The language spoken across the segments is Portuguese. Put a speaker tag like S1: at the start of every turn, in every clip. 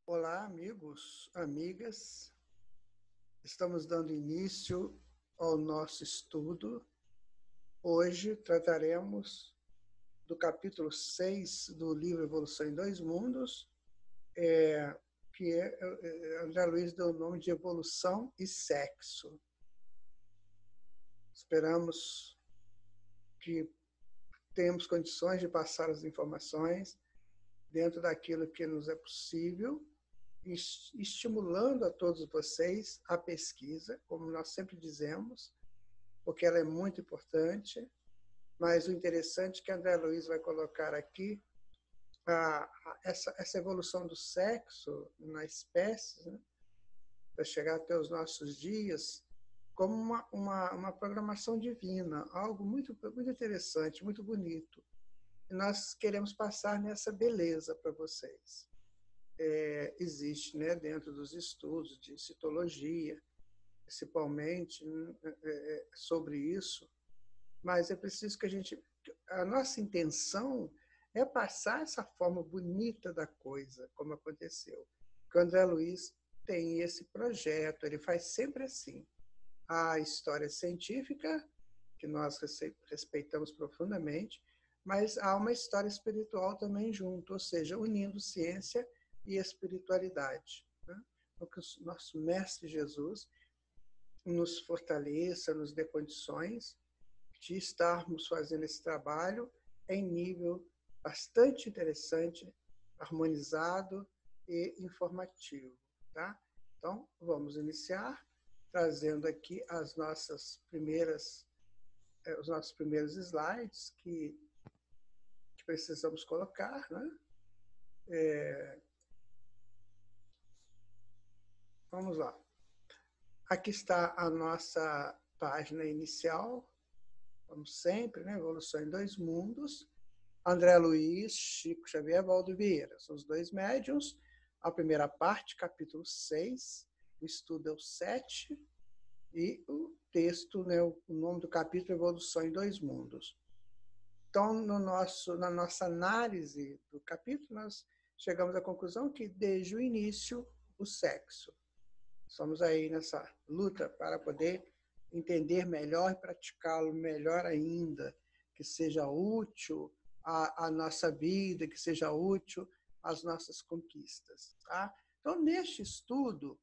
S1: Olá, amigos, amigas. Estamos dando início ao nosso estudo. Hoje trataremos do capítulo 6 do livro Evolução em Dois Mundos, que André Luiz deu o nome de Evolução e Sexo. Esperamos que tenhamos condições de passar as informações dentro daquilo que nos é possível, estimulando a todos vocês a pesquisa, como nós sempre dizemos, porque ela é muito importante, mas o interessante é que André Luiz vai colocar aqui essa evolução do sexo na espécie, né, para chegar até os nossos dias, como uma programação divina, algo muito, muito interessante, muito bonito. E nós queremos passar nessa beleza para vocês. Existe, né, dentro dos estudos de citologia, principalmente sobre isso, mas é preciso que a nossa intenção é passar essa forma bonita da coisa, como aconteceu. O André Luiz tem esse projeto, ele faz sempre assim. A história científica, que nós respeitamos profundamente, mas há uma história espiritual também junto, ou seja, unindo ciência e espiritualidade, né? Então, que o nosso Mestre Jesus nos fortaleça, nos dê condições de estarmos fazendo esse trabalho em nível bastante interessante, harmonizado e informativo, tá? Então, vamos iniciar trazendo aqui os nossos primeiros slides que precisamos colocar, né? Vamos lá. Aqui está a nossa página inicial, como sempre, né? Evolução em Dois Mundos. André Luiz, Chico Xavier, Valdo Vieira. São os dois médiuns. A primeira parte, capítulo 6, o estudo é o 7, e o texto, né, o nome do capítulo é Evolução em Dois Mundos. Então, na nossa análise do capítulo, nós chegamos à conclusão que, desde o início, o sexo. Estamos aí nessa luta para poder entender melhor e praticá-lo melhor ainda, que seja útil à nossa vida, que seja útil às nossas conquistas. Tá? Então, neste estudo,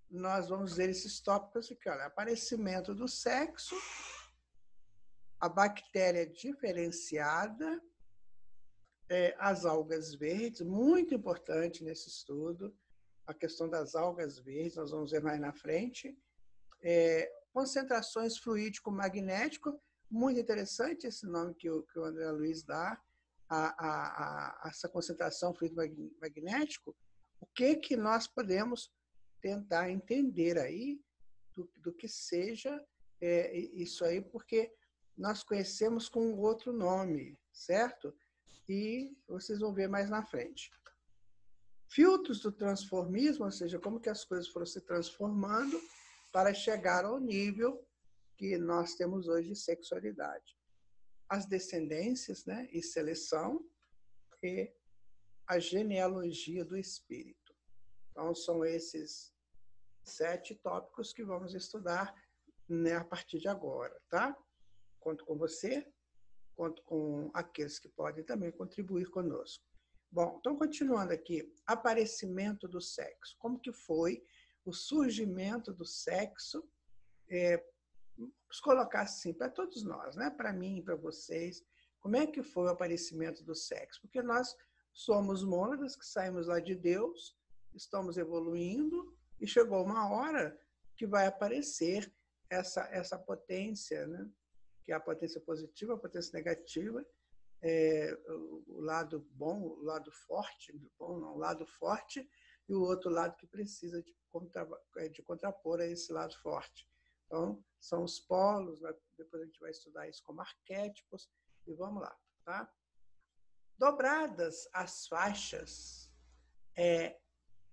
S1: nós vamos ver esses tópicos aqui. Olha, aparecimento do sexo, a bactéria diferenciada, as algas verdes, muito importante nesse estudo, a questão das algas verdes, nós vamos ver mais na frente. Concentrações fluídico-magnético, muito interessante esse nome que o André Luiz dá a essa concentração fluídico-magnético. O que nós podemos tentar entender aí do que seja isso aí, porque nós conhecemos com outro nome, certo? E vocês vão ver mais na frente. Filtros do transformismo, ou seja, como que as coisas foram se transformando para chegar ao nível que nós temos hoje de sexualidade. As descendências, né, e seleção, e a genealogia do espírito. Então, são esses 7 tópicos que vamos estudar, né, a partir de agora, tá? Conto com você, conto com aqueles que podem também contribuir conosco. Bom, então, continuando aqui, aparecimento do sexo. Como que foi o surgimento do sexo? Vamos colocar assim, para todos nós, né? Para mim e para vocês, como é que foi o aparecimento do sexo? Porque nós somos mônadas que saímos lá de Deus, estamos evoluindo, e chegou uma hora que vai aparecer essa potência, né? Que é a potência positiva, a potência negativa, o lado bom, o lado forte, bom não, o lado forte, e o outro lado que precisa de contrapor a esse lado forte. Então, são os polos, depois a gente vai estudar isso como arquétipos, e vamos lá. Tá? Dobradas as faixas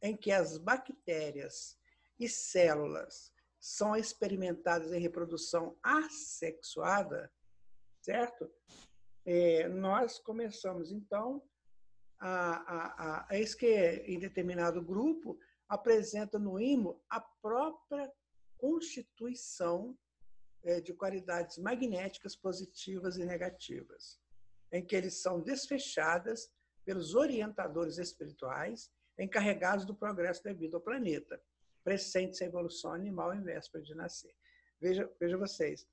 S1: em que as bactérias e células são experimentadas em reprodução assexuada, certo? Nós começamos, então, eis que em determinado grupo apresenta no ímã a própria constituição de qualidades magnéticas positivas e negativas, em que eles são desfechadas pelos orientadores espirituais encarregados do progresso da vida ao planeta, presentes a evolução animal em véspera de nascer. Veja vocês.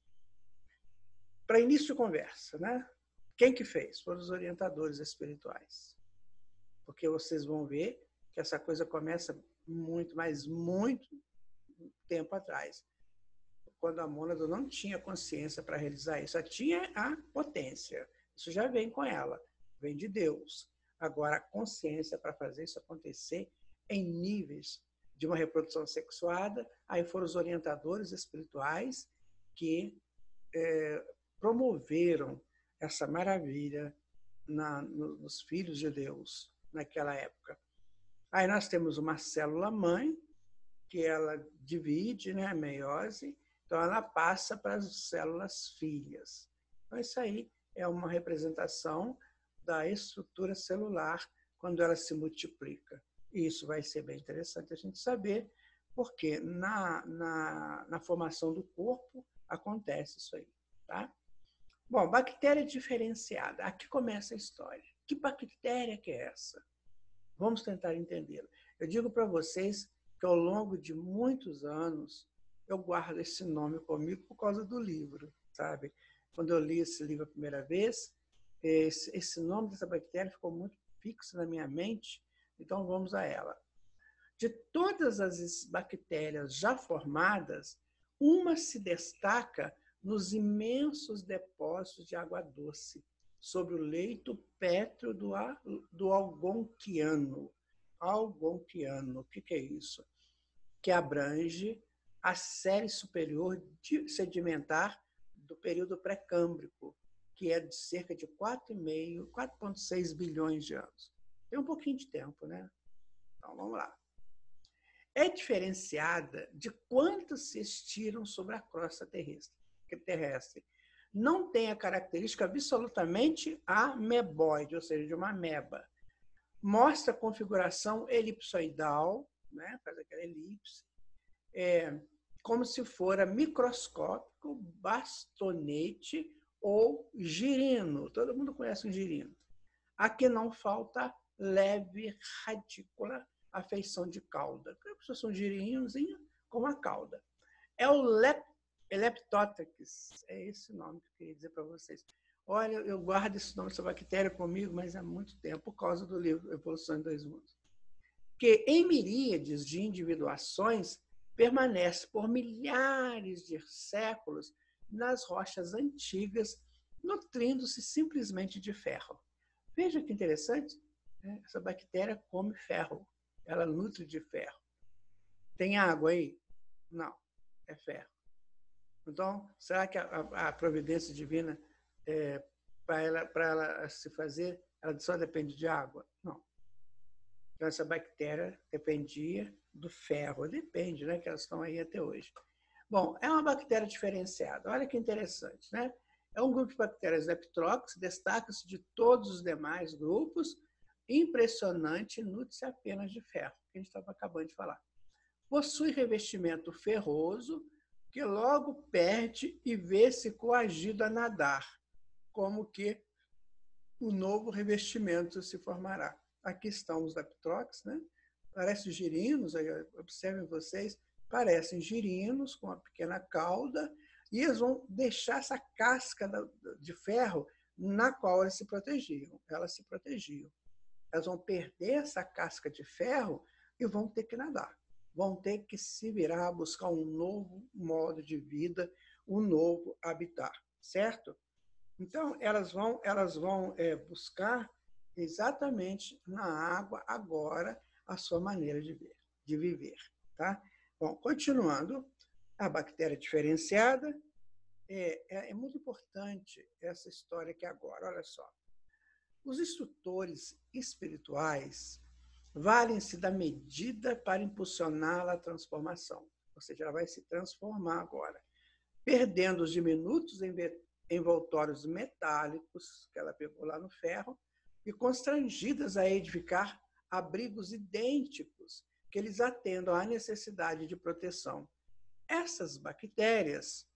S1: Para início de conversa, né? Quem que fez? Foram os orientadores espirituais. Porque vocês vão ver que essa coisa começa muito, mas muito tempo atrás, quando a mônada não tinha consciência para realizar isso. Ela tinha a potência. Isso já vem com ela, vem de Deus. Agora, a consciência para fazer isso acontecer em níveis de uma reprodução sexuada, aí foram os orientadores espirituais que promoveram essa maravilha nos filhos de Deus naquela época. Aí nós temos uma célula-mãe, que ela divide, né, a meiose, então ela passa para as células filhas. Então isso aí é uma representação da estrutura celular quando ela se multiplica. E isso vai ser bem interessante a gente saber, porque na formação do corpo acontece isso aí, tá? Bom, bactéria diferenciada. Aqui começa a história. Que bactéria que é essa? Vamos tentar entendê-la. Eu digo para vocês que ao longo de muitos anos eu guardo esse nome comigo por causa do livro, sabe? Quando eu li esse livro a primeira vez, esse nome dessa bactéria ficou muito fixo na minha mente, então vamos a ela. De todas as bactérias já formadas, uma se destaca nos imensos depósitos de água doce, sobre o leito pétreo do Algonquiano. Algonquiano, o que é isso? Que abrange a série superior sedimentar do período pré-câmbrico, que é de cerca de 4,6 bilhões de anos. Tem um pouquinho de tempo, né? Então, vamos lá. É diferenciada de quantos se estiram sobre a crosta terrestre. Não tem a característica absolutamente ameboide, ou seja, de uma ameba. Mostra a configuração elipsoidal, né? Faz aquela elipse, como se fora microscópico, bastonete ou girino. Todo mundo conhece um girino. Aqui não falta leve radícula, a feição de cauda. Como se fosse um girinozinho com uma cauda. É o Leptotex, é esse nome que eu queria dizer para vocês. Olha, eu guardo esse nome dessa bactéria comigo, mas há muito tempo, por causa do livro Evolução em Dois Mundos. Que em miríades de individuações permanece por milhares de séculos nas rochas antigas, nutrindo-se simplesmente de ferro. Veja que interessante, né? Essa bactéria come ferro, ela nutre de ferro. Tem água aí? Não, é ferro. Então, será que a providência divina, para ela se fazer, ela só depende de água? Não. Então, essa bactéria dependia do ferro. Depende, né? Que elas estão aí até hoje. Bom, é uma bactéria diferenciada. Olha que interessante, né? É um grupo de bactérias Leptococcus, destaca-se de todos os demais grupos, impressionante, nutre-se apenas de ferro, que a gente estava acabando de falar. Possui revestimento ferroso, que logo perde e vê-se coagido a nadar, como que o novo revestimento se formará. Aqui estão os Leptococcus, né? Parecem girinos, observem vocês, parecem girinos com uma pequena cauda, e eles vão deixar essa casca de ferro na qual elas se protegiam. Elas vão perder essa casca de ferro e vão ter que nadar. Vão ter que se virar a buscar um novo modo de vida, um novo habitat, certo? Então, elas vão buscar exatamente na água agora a sua maneira de viver, tá? Bom, continuando, a bactéria diferenciada é muito importante essa história aqui agora. Olha só, os instrutores espirituais valem-se da medida para impulsionar a transformação, ou seja, ela vai se transformar agora, perdendo os diminutos envoltórios metálicos que ela pegou lá no ferro, e constrangidas a edificar abrigos idênticos que eles atendam à necessidade de proteção. Essas bactérias,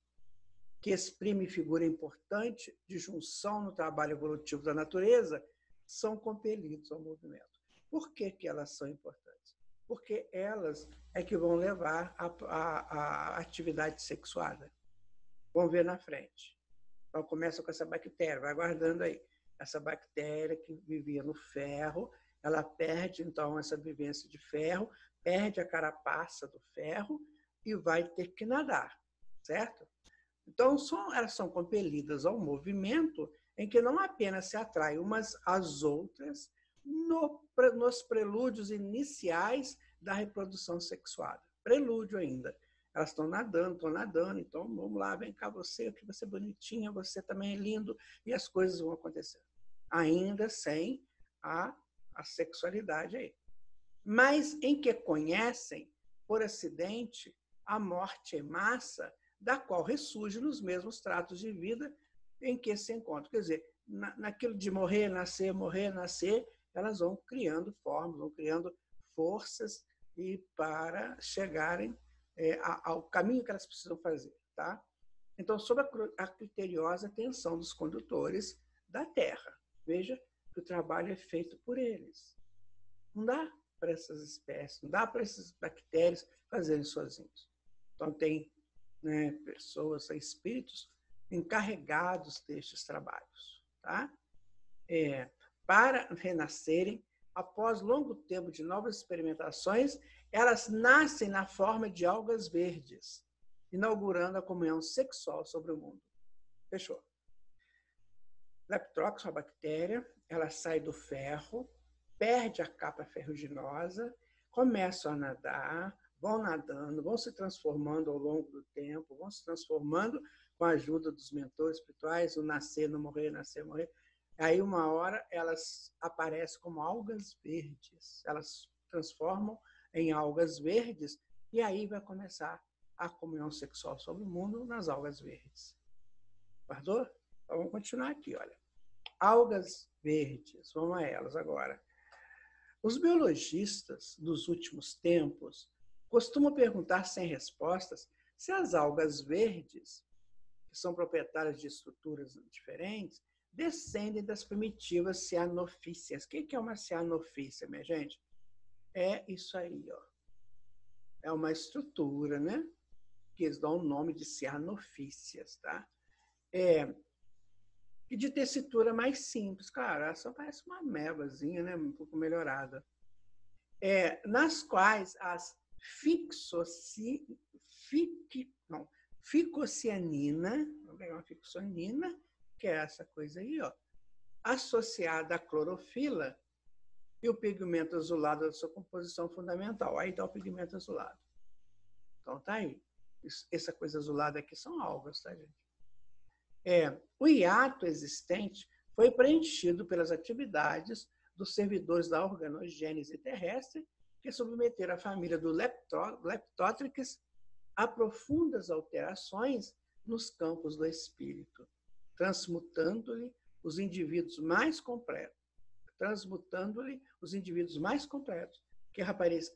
S1: que exprimem figura importante de junção no trabalho evolutivo da natureza, são compelidos ao movimento. Por que elas são importantes? Porque elas é que vão levar à atividade sexuada. Vamos ver na frente. Então, começa com essa bactéria, vai guardando aí. Essa bactéria que vivia no ferro, ela perde, então, essa vivência de ferro, perde a carapaça do ferro e vai ter que nadar, certo? Então, elas são compelidas ao movimento em que não apenas se atraem umas às outras nos prelúdios iniciais da reprodução sexuada. Prelúdio ainda. Elas estão nadando, então vamos lá, vem cá você, que você é bonitinha, você também é lindo, e as coisas vão acontecer. Ainda sem a sexualidade aí. Mas em que conhecem, por acidente, a morte em massa, da qual ressurge nos mesmos tratos de vida em que se encontram. Quer dizer, naquilo de morrer, nascer, elas vão criando formas, vão criando forças e para chegarem ao caminho que elas precisam fazer. Tá? Então, sob a criteriosa atenção dos condutores da Terra. Veja que o trabalho é feito por eles. Não dá para essas espécies, não dá para essas bactérias fazerem sozinhos. Então, tem pessoas, espíritos encarregados destes trabalhos. Tá? Para renascerem, após longo tempo de novas experimentações, elas nascem na forma de algas verdes, inaugurando a comunhão sexual sobre o mundo. Fechou. Leptococcus, a bactéria, ela sai do ferro, perde a capa ferruginosa, começam a nadar, vão nadando, vão se transformando ao longo do tempo, vão se transformando com a ajuda dos mentores espirituais, o nascer, não morrer, nascer, morrer. Aí, uma hora, elas aparecem como algas verdes. Elas transformam em algas verdes e aí vai começar a comunhão sexual sobre o mundo nas algas verdes. Guardou? Então, vamos continuar aqui, olha. Algas verdes, vamos a elas agora. Os biologistas dos últimos tempos costumam perguntar sem respostas se as algas verdes, que são proprietárias de estruturas diferentes, descendem das primitivas cianofícias. O que é uma cianofícia, minha gente? É isso aí, ó. É uma estrutura, né? Que eles dão o nome de cianofícias, tá? E de tessitura mais simples. Cara, ela só parece uma amebazinha, né? Um pouco melhorada. Nas quais as ficocianina, vamos pegar uma ficocianina, que é essa coisa aí, ó, associada à clorofila e o pigmento azulado da sua composição fundamental. Aí está o pigmento azulado. Então, tá aí. Essa coisa azulada aqui são algas, tá, gente? O hiato existente foi preenchido pelas atividades dos servidores da organogênese terrestre que submeteram a família do Leptotrix a profundas alterações nos campos do espírito, transmutando-lhe os indivíduos mais completos,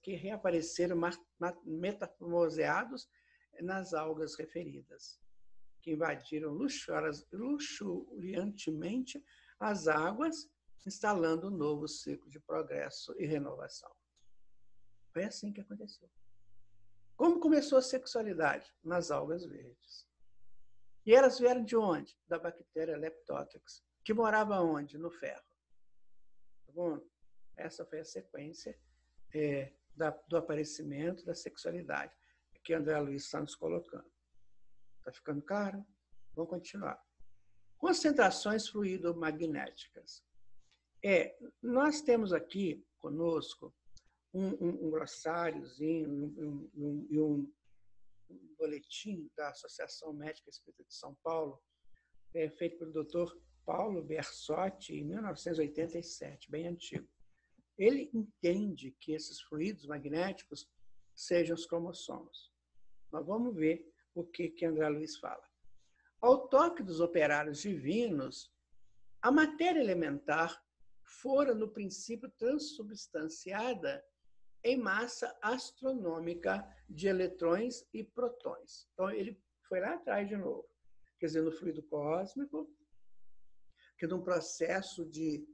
S1: que reapareceram metamorfoseados nas algas referidas, que invadiram luxuriantemente as águas, instalando um novo ciclo de progresso e renovação. Foi assim que aconteceu. Como começou a sexualidade? Nas algas verdes. E elas vieram de onde? Da bactéria Leptotrix, que morava onde? No ferro. Tá bom? Essa foi a sequência do aparecimento da sexualidade, que André Luiz está nos colocando. Está ficando claro? Vamos continuar. Concentrações fluidomagnéticas. Nós temos aqui conosco um glossáriozinho e um boletim da Associação Médica Espírita de São Paulo, feito pelo Dr. Paulo Bersotti, em 1987, bem antigo. Ele entende que esses fluidos magnéticos sejam os cromossomos. Nós vamos ver o que André Luiz fala. Ao toque dos operários divinos, a matéria elementar fora, no princípio, transubstanciada em massa astronômica de eletrões e protões. Então, ele foi lá atrás de novo. Quer dizer, no fluido cósmico, que num processo de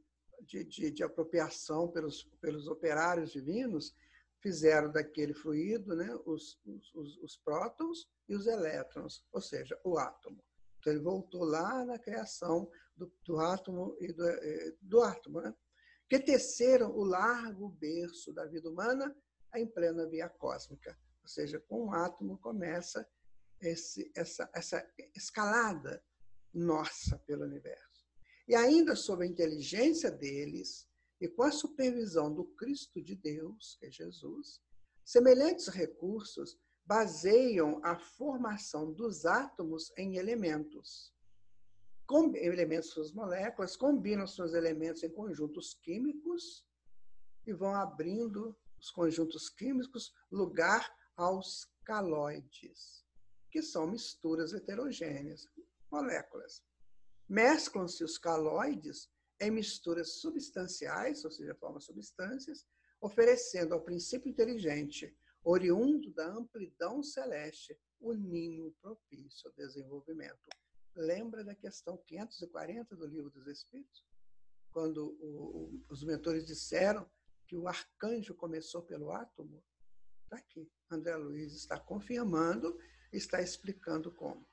S1: apropriação pelos operários divinos, fizeram daquele fluido, né, os prótons e os elétrons, ou seja, o átomo. Então, ele voltou lá na criação do átomo e do átomo, né, que teceram o largo berço da vida humana em plena via cósmica. Ou seja, com o átomo começa essa escalada nossa pelo universo. E ainda sob a inteligência deles e com a supervisão do Cristo de Deus, que é Jesus, semelhantes recursos baseiam a formação dos átomos em elementos. Elementos suas moléculas, combinam seus elementos em conjuntos químicos e vão abrindo os conjuntos químicos lugar aos caloides, que são misturas heterogêneas, moléculas. Mesclam-se os caloides em misturas substanciais, ou seja, formam substâncias, oferecendo ao princípio inteligente, oriundo da amplidão celeste, o ninho propício ao desenvolvimento. Lembra da questão 540 do Livro dos Espíritos? Quando os mentores disseram que o arcanjo começou pelo átomo? Está aqui. André Luiz está confirmando, está explicando como.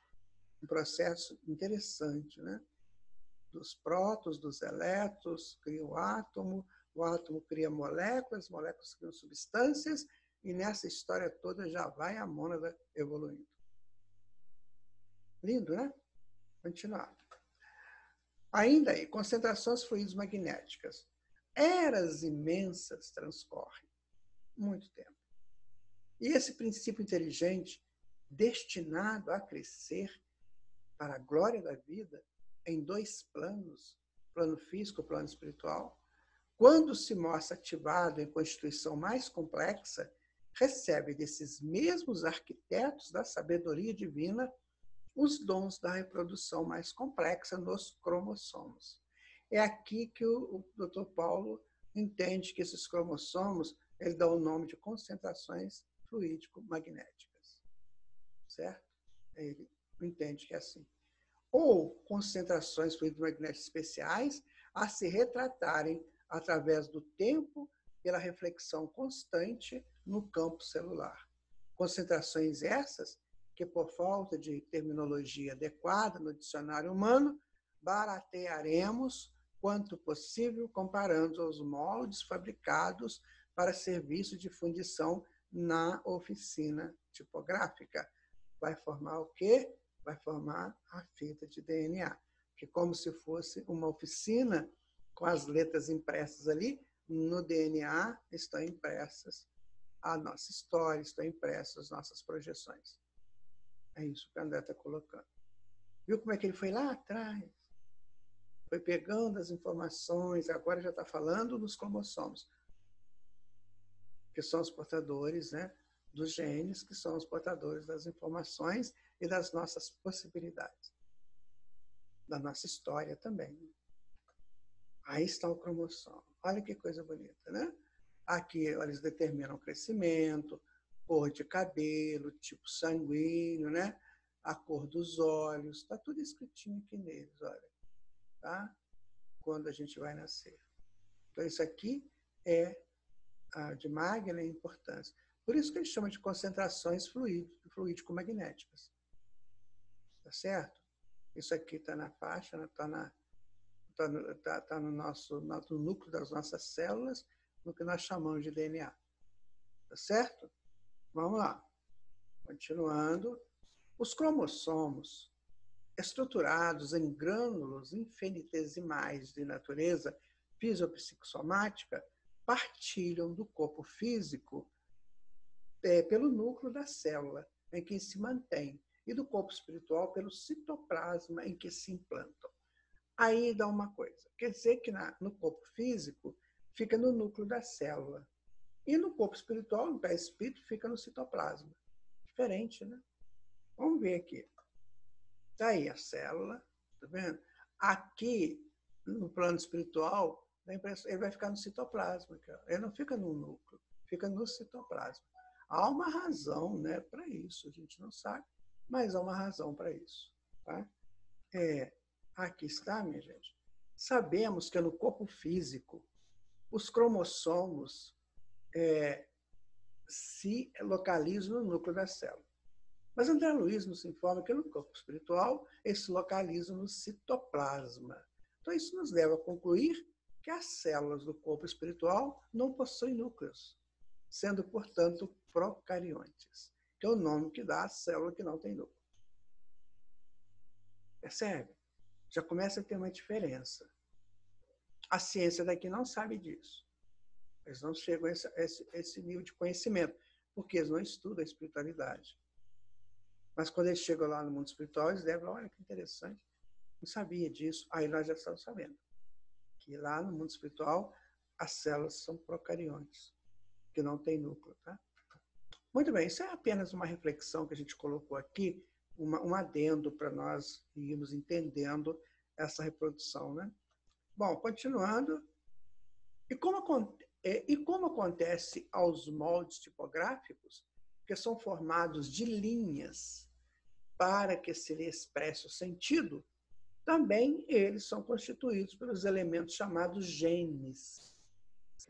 S1: Um processo interessante, né? Dos prótons, dos elétrons, cria o átomo cria moléculas criam substâncias, e nessa história toda já vai a mônada evoluindo. Lindo, né? Continuar. Ainda aí, concentrações fluidos magnéticas. Eras imensas transcorrem. Muito tempo. E esse princípio inteligente, destinado a crescer para a glória da vida, em dois planos, plano físico e plano espiritual, quando se mostra ativado em constituição mais complexa, recebe desses mesmos arquitetos da sabedoria divina os dons da reprodução mais complexa nos cromossomos. É aqui que o Dr. Paulo entende que esses cromossomos, ele dá o nome de concentrações fluídico-magnéticas. Certo? Ele entende que é assim. Ou concentrações fluido-magnéticas especiais a se retratarem através do tempo pela reflexão constante no campo celular. Concentrações essas que, por falta de terminologia adequada no dicionário humano, baratearemos quanto possível comparando aos moldes fabricados para serviço de fundição na oficina tipográfica. Vai formar o quê? Vai formar a fita de DNA, que como se fosse uma oficina com as letras impressas ali, no DNA estão impressas a nossa história, estão impressas as nossas projeções. É isso que o André está colocando. Viu como é que ele foi lá atrás? Foi pegando as informações, agora já está falando dos cromossomos, que são os portadores, né, dos genes, que são os portadores das informações e das nossas possibilidades. Da nossa história também. Aí está o cromossomo. Olha que coisa bonita, né? Aqui eles determinam o crescimento, cor de cabelo, tipo sanguíneo, né? A cor dos olhos, está tudo escritinho aqui neles, olha. Tá? Quando a gente vai nascer. Então, isso aqui é de magna importância. Por isso que eles chamam de concentrações fluídico-magnéticas. Tá certo? Isso aqui está na faixa, está no no núcleo das nossas células, no que nós chamamos de DNA. Tá certo? Vamos lá. Continuando. Os cromossomos, estruturados em grânulos infinitesimais de natureza fisiopsicossomática, partilham do corpo físico pelo núcleo da célula, em que se mantém, e do corpo espiritual pelo citoplasma em que se implantam. Aí dá uma coisa, quer dizer que no corpo físico fica no núcleo da célula, e no corpo espiritual, no perispírito, fica no citoplasma. Diferente, né? Vamos ver aqui. Está aí a célula, tá vendo? Aqui, no plano espiritual, ele vai ficar no citoplasma, ele não fica no núcleo, fica no citoplasma. Há uma razão, né, para isso, a gente não sabe, mas há uma razão para isso. Tá? Aqui está, minha gente. Sabemos que no corpo físico, os cromossomos se localizam no núcleo da célula. Mas André Luiz nos informa que no corpo espiritual, eles se localizam no citoplasma. Então, isso nos leva a concluir que as células do corpo espiritual não possuem núcleos, sendo, portanto, procariontes, que é o nome que dá à célula que não tem núcleo. Percebe? Já começa a ter uma diferença. A ciência daqui não sabe disso. Eles não chegam a esse nível de conhecimento, porque eles não estudam a espiritualidade. Mas quando eles chegam lá no mundo espiritual, eles devem falar, olha que interessante, não sabia disso. Aí nós já estamos sabendo que lá no mundo espiritual as células são procariontes, que não tem núcleo. Tá? Muito bem, isso é apenas uma reflexão que a gente colocou aqui, um adendo para nós irmos entendendo essa reprodução. Né? Bom, continuando. E como acontece aos moldes tipográficos, que são formados de linhas para que se lhe expresse o sentido, também eles são constituídos pelos elementos chamados genes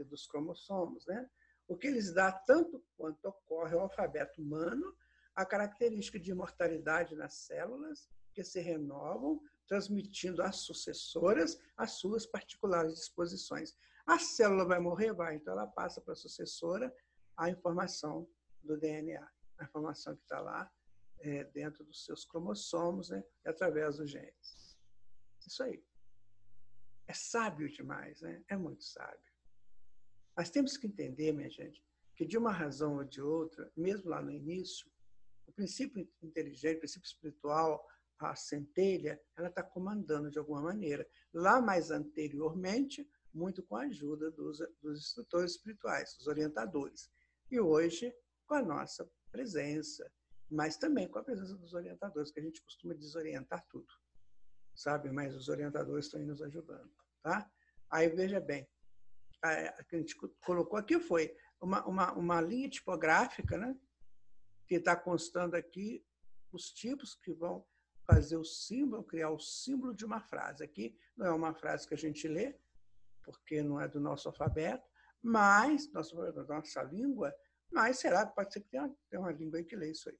S1: dos cromossomos, né? O que lhes dá, tanto quanto ocorre ao alfabeto humano, a característica de imortalidade nas células, que se renovam, transmitindo às sucessoras as suas particulares disposições. A célula vai morrer? Vai. Então, ela passa para a sucessora a informação do DNA, a informação que está lá dentro dos seus cromossomos, né, através dos genes. Isso aí. É sábio demais, né? É muito sábio. Mas temos que entender, minha gente, que de uma razão ou de outra, mesmo lá no início, o princípio inteligente, o princípio espiritual, a centelha, ela está comandando de alguma maneira. Lá mais anteriormente, muito com a ajuda dos instrutores espirituais, dos orientadores. E hoje, com a nossa presença, mas também com a presença dos orientadores, que a gente costuma desorientar tudo, sabe? Mas os orientadores estão aí nos ajudando, tá? Aí, veja bem, a que a gente colocou aqui foi uma linha tipográfica, né? Que está constando aqui os tipos que vão fazer o símbolo, criar o símbolo de uma frase. Aqui não é uma frase que a gente lê, porque não é do nosso alfabeto, mas, da nossa língua, mas será que pode ser que tenha uma língua aí que lê isso aí.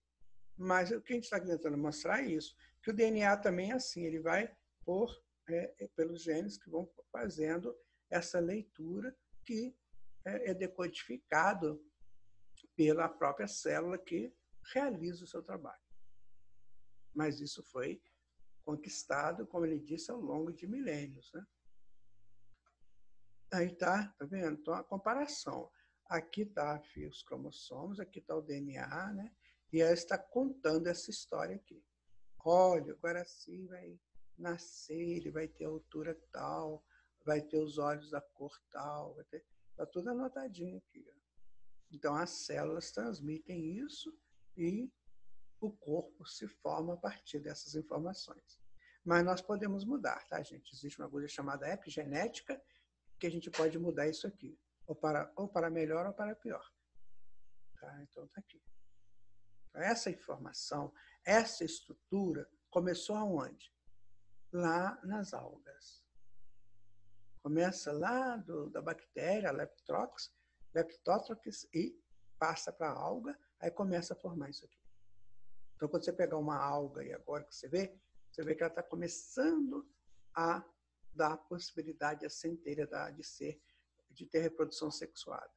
S1: Mas o que a gente está tentando mostrar é isso, que o DNA também é assim, ele vai pelos genes que vão fazendo essa leitura que é decodificado pela própria célula que realiza o seu trabalho. Mas isso foi conquistado, como ele disse, ao longo de milênios. Né? Aí tá vendo? Então, a comparação. Aqui está os cromossomos, aqui está o DNA, né? E ela está contando essa história aqui. Olha, o Guaraci vai nascer, ele vai ter altura tal, vai ter os olhos da cor tal, está tudo anotadinho aqui. Ó. Então, as células transmitem isso e o corpo se forma a partir dessas informações. Mas nós podemos mudar, tá, gente? Existe uma coisa chamada epigenética, que a gente pode mudar isso aqui, ou para melhor ou para pior. Tá? Então, está aqui. Essa informação, essa estrutura, começou aonde? Lá nas algas. Começa lá da bactéria, Leptotrochis, e passa para a alga, aí começa a formar isso aqui. Então, quando você pegar uma alga e agora que você vê que ela está começando a dar a possibilidade à centelha de ter reprodução sexuada.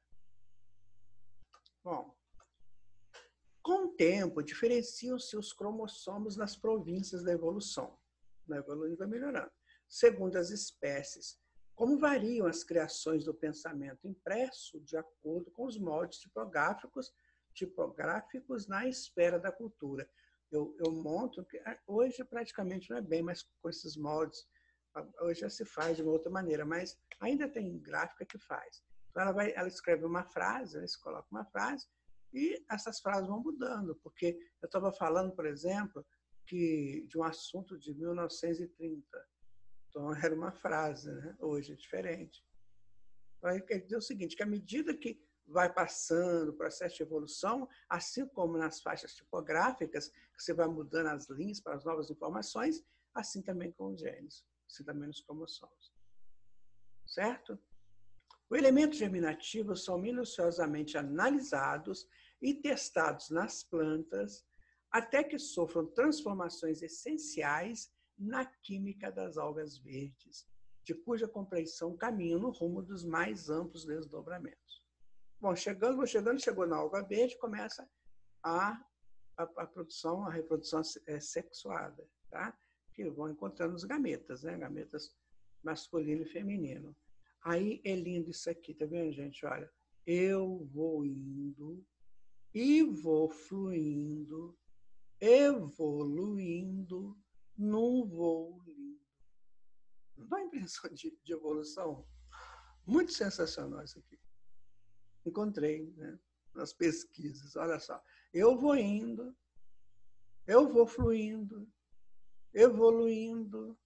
S1: Bom, com o tempo, diferenciam-se os cromossomos nas províncias da evolução. Na evolução vai melhorando. Segundo as espécies, como variam as criações do pensamento impresso de acordo com os moldes tipográficos na esfera da cultura. Eu monto, hoje praticamente não é bem, mas com esses moldes, hoje já se faz de uma outra maneira, mas ainda tem gráfica que faz. Então ela escreve uma frase, ela coloca uma frase, e essas frases vão mudando, porque eu estava falando, por exemplo, de um assunto de 1930. Então, era uma frase, né? Hoje é diferente. Quer dizer o seguinte, que à medida que vai passando o processo de evolução, assim como nas faixas tipográficas, que você vai mudando as linhas para as novas informações, assim também com os genes, assim também nos cromossomos. Certo? Os elementos germinativos são minuciosamente analisados e testados nas plantas até que sofram transformações essenciais na química das algas verdes, de cuja compreensão caminham no rumo dos mais amplos desdobramentos. Bom, chegou na alga verde, começa a produção, a reprodução sexuada, tá? Que vão encontrando os gametas, né? Gametas masculino e feminino. Aí é lindo isso aqui, tá vendo, gente? Olha, eu vou indo e vou fluindo, evoluindo num voo lindo. Não dá a impressão de evolução? Muito sensacional isso aqui. Encontrei, né, nas pesquisas. Olha só, eu vou indo, eu vou fluindo, evoluindo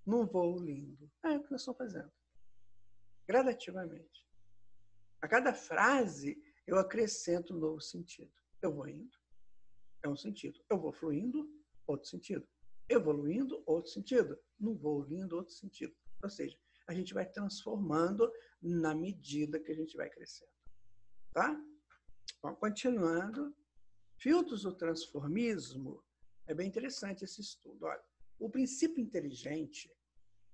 S1: num voo lindo. É o que nós estamos fazendo. Gradativamente. A cada frase, eu acrescento um novo sentido. Eu vou indo, é um sentido. Eu vou fluindo, outro sentido. Evoluindo, outro sentido. Não vou lindo, outro sentido. Ou seja, a gente vai transformando na medida que a gente vai crescendo. Tá? Bom, continuando. Filtros do transformismo. É bem interessante esse estudo. Olha, o princípio inteligente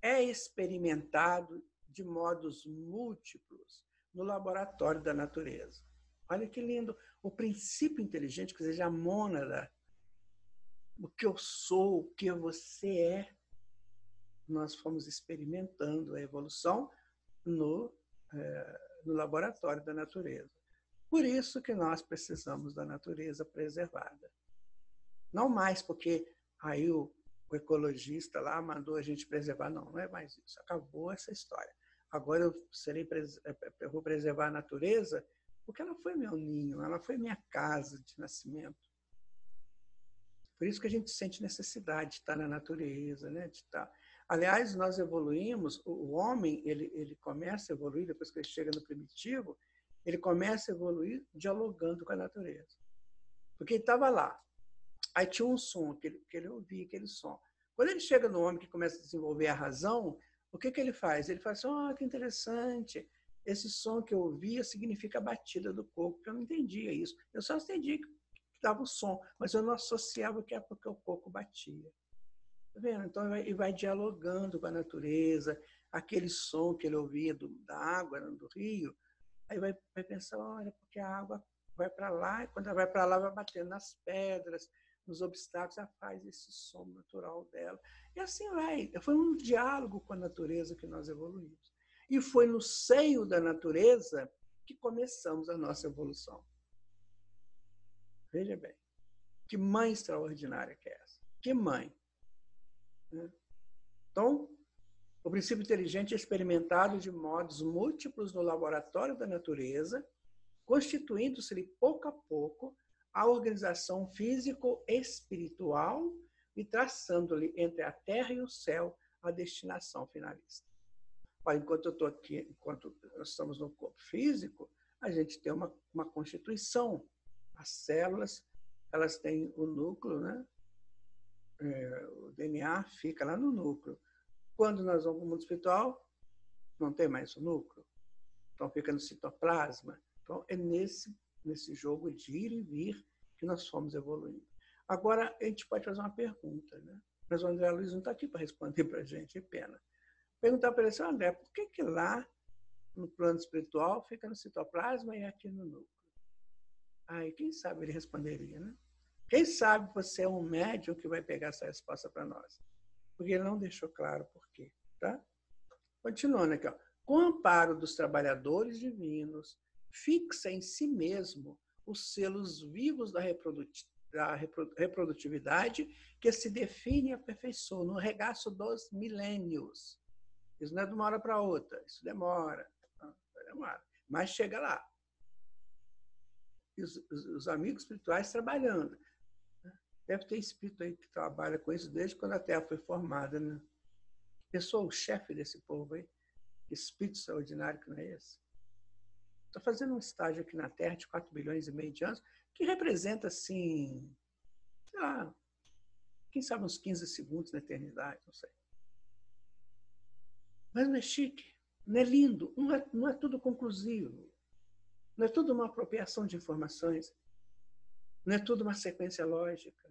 S1: é experimentado de modos múltiplos no laboratório da natureza. Olha que lindo. O princípio inteligente, quer dizer, a mônada, o que eu sou, o que você é, nós fomos experimentando a evolução no laboratório da natureza. Por isso que nós precisamos da natureza preservada. Não mais porque aí o ecologista lá mandou a gente preservar. Não, não é mais isso. Acabou essa história. Agora eu vou preservar a natureza porque ela foi meu ninho, ela foi minha casa de nascimento. Por isso que a gente sente necessidade de estar na natureza, né? De estar. Aliás, nós evoluímos, o homem ele começa a evoluir, depois que ele chega no primitivo, ele começa a evoluir dialogando com a natureza. Porque ele estava lá, aí tinha um som, que ele ouvia aquele som. Quando ele chega no homem que começa a desenvolver a razão, o que ele faz? Ele fala assim, oh, que interessante, esse som que eu ouvia significa a batida do coco, que eu não entendia isso. Eu só entendia que dava o som, mas eu não associava que é porque o coco batia. Tá vendo? Então, ele vai dialogando com a natureza, aquele som que ele ouvia da água, do rio, aí vai pensar, olha, porque a água vai para lá, e quando ela vai para lá, vai batendo nas pedras, nos obstáculos, ela faz esse som natural dela. E assim vai. Foi um diálogo com a natureza que nós evoluímos. E foi no seio da natureza que começamos a nossa evolução. Veja bem, que mãe extraordinária que é essa? Que mãe! Então, o princípio inteligente é experimentado de modos múltiplos no laboratório da natureza, constituindo-se pouco a pouco a organização físico-espiritual e traçando-lhe entre a terra e o céu a destinação finalista. Olha, enquanto eu estou aqui, enquanto nós estamos no corpo físico, a gente tem uma constituição. As células, elas têm o núcleo, né? O DNA fica lá no núcleo. Quando nós vamos para o mundo espiritual, não tem mais o núcleo. Então, fica no citoplasma. Então, é nesse jogo de ir e vir que nós fomos evoluindo. Agora, a gente pode fazer uma pergunta, né? Mas o André Luiz não está aqui para responder para a gente, é pena. Perguntar para ele assim, André, por que lá, no plano espiritual, fica no citoplasma e aqui no núcleo? Aí, quem sabe ele responderia, né? Quem sabe você é um médium que vai pegar essa resposta para nós? Porque ele não deixou claro por quê, tá? Continuando aqui, ó. Com o amparo dos trabalhadores divinos, fixa em si mesmo os selos vivos da reprodutividade que se define e aperfeiçoa no regaço dos milênios. Isso não é de uma hora para outra, isso demora, mas chega lá. E os amigos espirituais trabalhando. Deve ter espírito aí que trabalha com isso desde quando a Terra foi formada, né? Eu sou o chefe desse povo aí. Que espírito extraordinário que não é esse? Estou fazendo um estágio aqui na Terra de 4 bilhões e meio de anos, que representa, assim, sei lá, quem sabe uns 15 segundos na eternidade, não sei. Mas não é chique, não é lindo, não é tudo conclusivo, não é tudo uma apropriação de informações, não é tudo uma sequência lógica.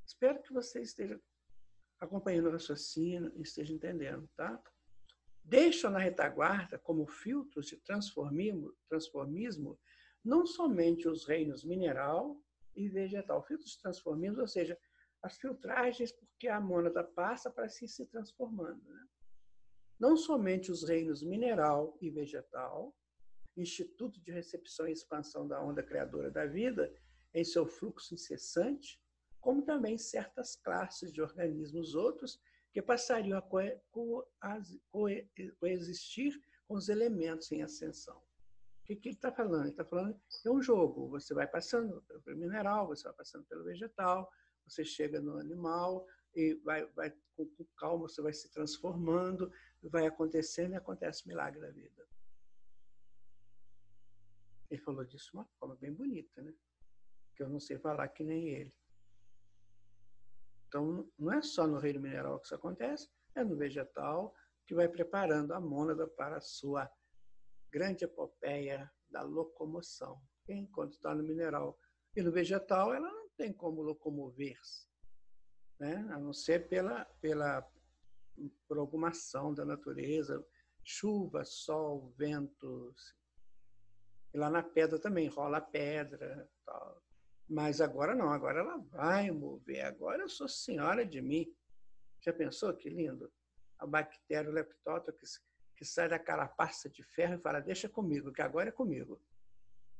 S1: Espero que você esteja acompanhando o raciocínio e esteja entendendo, tá? Deixam na retaguarda como filtros de transformismo não somente os reinos mineral e vegetal. Filtros de transformismo, ou seja, as filtragens porque a mônada passa para se transformando. Né? Não somente os reinos mineral e vegetal, Instituto de Recepção e Expansão da Onda Criadora da Vida, em seu fluxo incessante, como também certas classes de organismos outros que passariam a coexistir com os elementos em ascensão. O que ele está falando? Ele está falando que é um jogo. Você vai passando pelo mineral, você vai passando pelo vegetal, você chega no animal e vai com calma, você vai se transformando, vai acontecendo e acontece o milagre da vida. Ele falou disso de uma forma bem bonita, né? Que eu não sei falar que nem ele. Então, não é só no reino mineral que isso acontece, é no vegetal, que vai preparando a mônada para a sua grande epopeia da locomoção. Enquanto está no mineral e no vegetal, ela não tem como locomover-se, né? A não ser por alguma ação da natureza, chuva, sol, vento. E lá na pedra também rola pedra, tal. Mas agora não, agora ela vai mover. Agora eu sou senhora de mim. Já pensou que lindo? A bactéria, o leptótero, que sai da carapaça de ferro e fala, deixa comigo, que agora é comigo.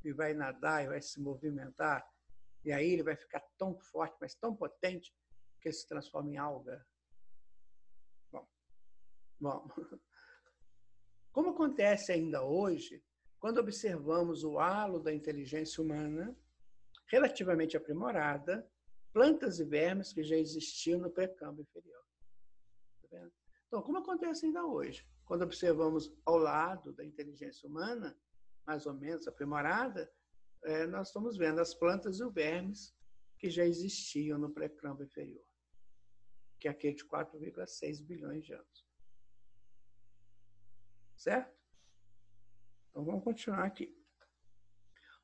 S1: E vai nadar e vai se movimentar. E aí ele vai ficar tão forte, mas tão potente, que ele se transforma em alga. Bom. Como acontece ainda hoje, quando observamos o halo da inteligência humana, relativamente aprimorada, plantas e vermes que já existiam no pré-câmbio inferior. Tá vendo? Então, como acontece ainda hoje? Quando observamos ao lado da inteligência humana, mais ou menos aprimorada, nós estamos vendo as plantas e os vermes que já existiam no pré-câmbio inferior, que é aquele de 4,6 bilhões de anos. Certo? Então, vamos continuar aqui.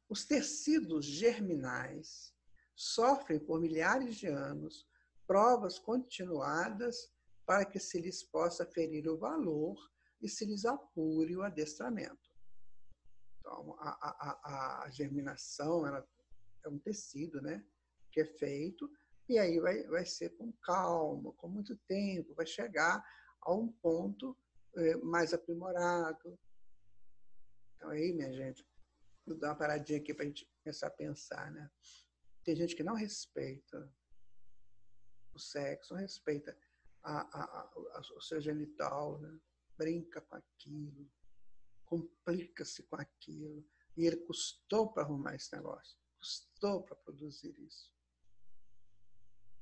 S1: Os tecidos germinais sofrem por milhares de anos provas continuadas para que se lhes possa ferir o valor e se lhes apure o adestramento. Então, a germinação ela é um tecido, né, que é feito, e aí vai ser com calma, com muito tempo, vai chegar a um ponto mais aprimorado. Então, aí, minha gente, vou dar uma paradinha aqui para a gente começar a pensar, né? Tem gente que não respeita o sexo, não respeita o seu genital, né? Brinca com aquilo, complica-se com aquilo. E ele custou para arrumar esse negócio, custou para produzir isso.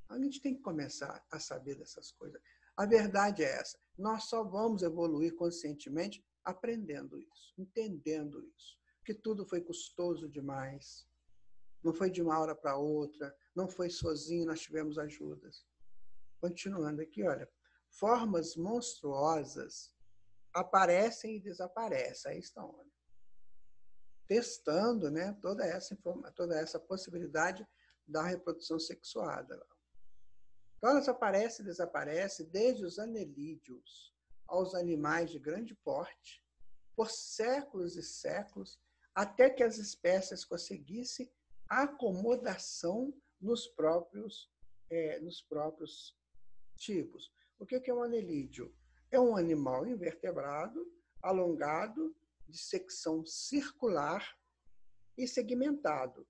S1: A gente tem que começar a saber dessas coisas. A verdade é essa, nós só vamos evoluir conscientemente aprendendo isso, entendendo isso, que tudo foi custoso demais, não foi de uma hora para outra, não foi sozinho, nós tivemos ajudas. Continuando aqui, olha, formas monstruosas aparecem e desaparecem, aí estão, olha, testando, né, toda essa possibilidade da reprodução sexuada. Então, elas aparecem e desaparecem desde os anelídeos aos animais de grande porte, por séculos e séculos, até que as espécies conseguissem acomodação nos próprios tipos. O que é um anelídeo? É um animal invertebrado, alongado, de secção circular e segmentado.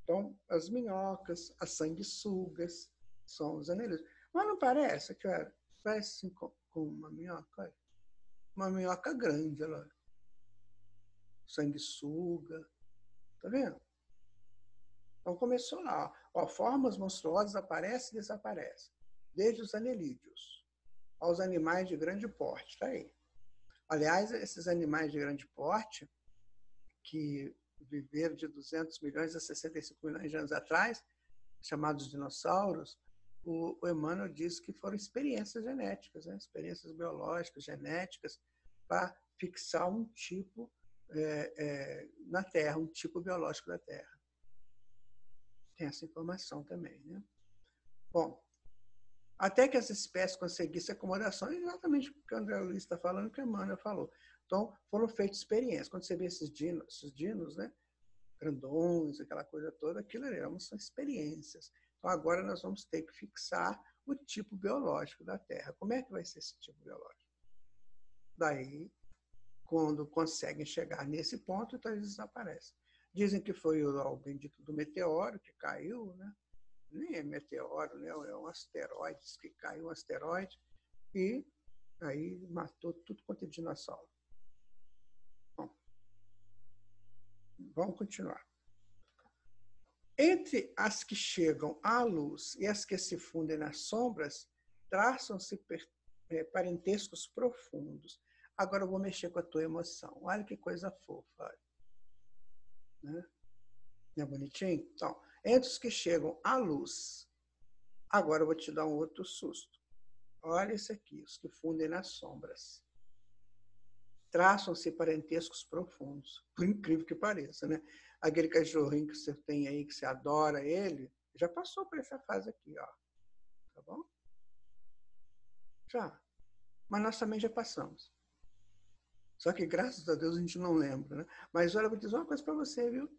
S1: Então, as minhocas, as sanguessugas, são os anelídeos. Mas não parece, cara? Parece assim, com uma minhoca. Olha. Uma minhoca grande, olha. Sanguessuga. Tá vendo? Então começou lá. Ó, formas monstruosas aparecem e desaparecem. Desde os anelídeos aos animais de grande porte. Tá aí. Aliás, esses animais de grande porte, que viveram de 200 milhões a 65 milhões de anos atrás, chamados dinossauros, o Emmanuel diz que foram experiências genéticas, né? Experiências biológicas, genéticas, para fixar um tipo na Terra, um tipo biológico da Terra. Tem essa informação também, né? Bom, até que as espécies conseguissem acomodação, é exatamente o que o André Luiz está falando, que o Emmanuel falou. Então, foram feitas experiências. Quando você vê esses dinos, né, grandões, aquela coisa toda, aquilo são experiências. Então, agora nós vamos ter que fixar o tipo biológico da Terra. Como é que vai ser esse tipo biológico? Daí, quando conseguem chegar nesse ponto, então eles desaparecem. Dizem que foi o bendito do meteoro que caiu, né? Nem é meteoro, né? É um asteroide, que caiu um asteroide e aí matou tudo quanto é dinossauro. Bom, vamos continuar. Entre as que chegam à luz e as que se fundem nas sombras, traçam-se parentescos profundos. Agora eu vou mexer com a tua emoção. Olha que coisa fofa. Né? Não é bonitinho? Então, entre os que chegam à luz, agora eu vou te dar um outro susto. Olha esse aqui, os que fundem nas sombras. Traçam-se parentescos profundos, por incrível que pareça, né? Aquele cachorrinho que você tem aí, que você adora ele, já passou por essa fase aqui, ó. Tá bom? Já. Mas nós também já passamos. Só que, graças a Deus, a gente não lembra, né? Mas olha, eu vou dizer uma coisa para você, viu?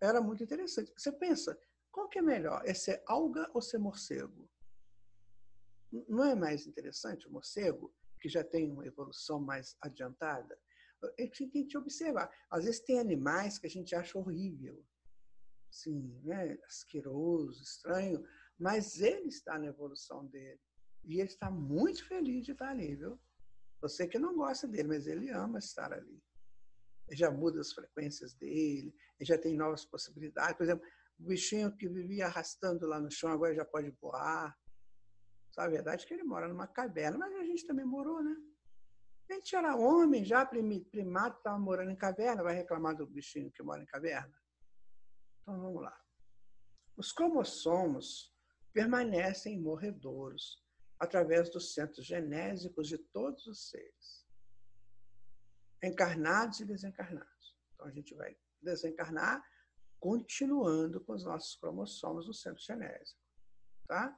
S1: Era muito interessante. Você pensa, qual que é melhor? É ser alga ou ser morcego? Não é mais interessante o morcego, que já tem uma evolução mais adiantada? A gente tem que observar. Às vezes tem animais que a gente acha horrível, assim, né? Asqueroso, estranho, mas ele está na evolução dele. E ele está muito feliz de estar ali, viu? Você que não gosta dele, mas ele ama estar ali. Ele já muda as frequências dele, ele já tem novas possibilidades. Por exemplo, o bichinho que vivia arrastando lá no chão agora já pode voar. Só a verdade é que ele mora numa caverna, mas a gente também morou, né? A gente era homem já, primato, estava morando em caverna, vai reclamar do bichinho que mora em caverna? Então vamos lá. Os cromossomos permanecem morredouros através dos centros genésicos de todos os seres, encarnados e desencarnados. Então a gente vai desencarnar continuando com os nossos cromossomos no centro genésico, tá?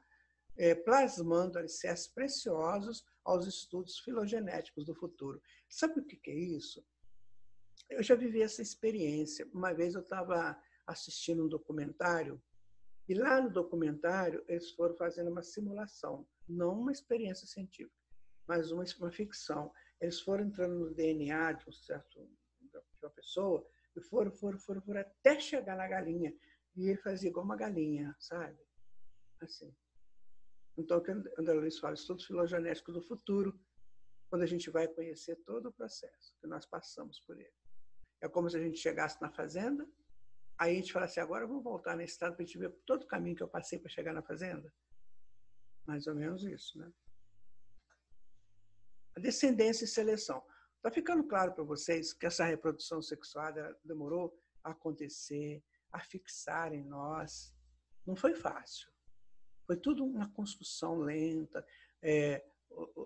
S1: Plasmando alicerces preciosos aos estudos filogenéticos do futuro. Sabe o que é isso? Eu já vivi essa experiência. Uma vez eu estava assistindo um documentário e lá no documentário eles foram fazendo uma simulação, não uma experiência científica, mas uma ficção. Eles foram entrando no DNA de uma pessoa e foram até chegar na galinha. E ele fazia igual uma galinha, sabe? Assim. Então, o que André Luiz fala, estudos filogenéticos do futuro, quando a gente vai conhecer todo o processo, que nós passamos por ele. É como se a gente chegasse na fazenda, aí a gente fala assim, agora vamos voltar nesse estado para a gente ver todo o caminho que eu passei para chegar na fazenda. Mais ou menos isso, né? A descendência e seleção. Está ficando claro para vocês que essa reprodução sexual demorou a acontecer, a fixar em nós. Não foi fácil. Foi tudo uma construção lenta.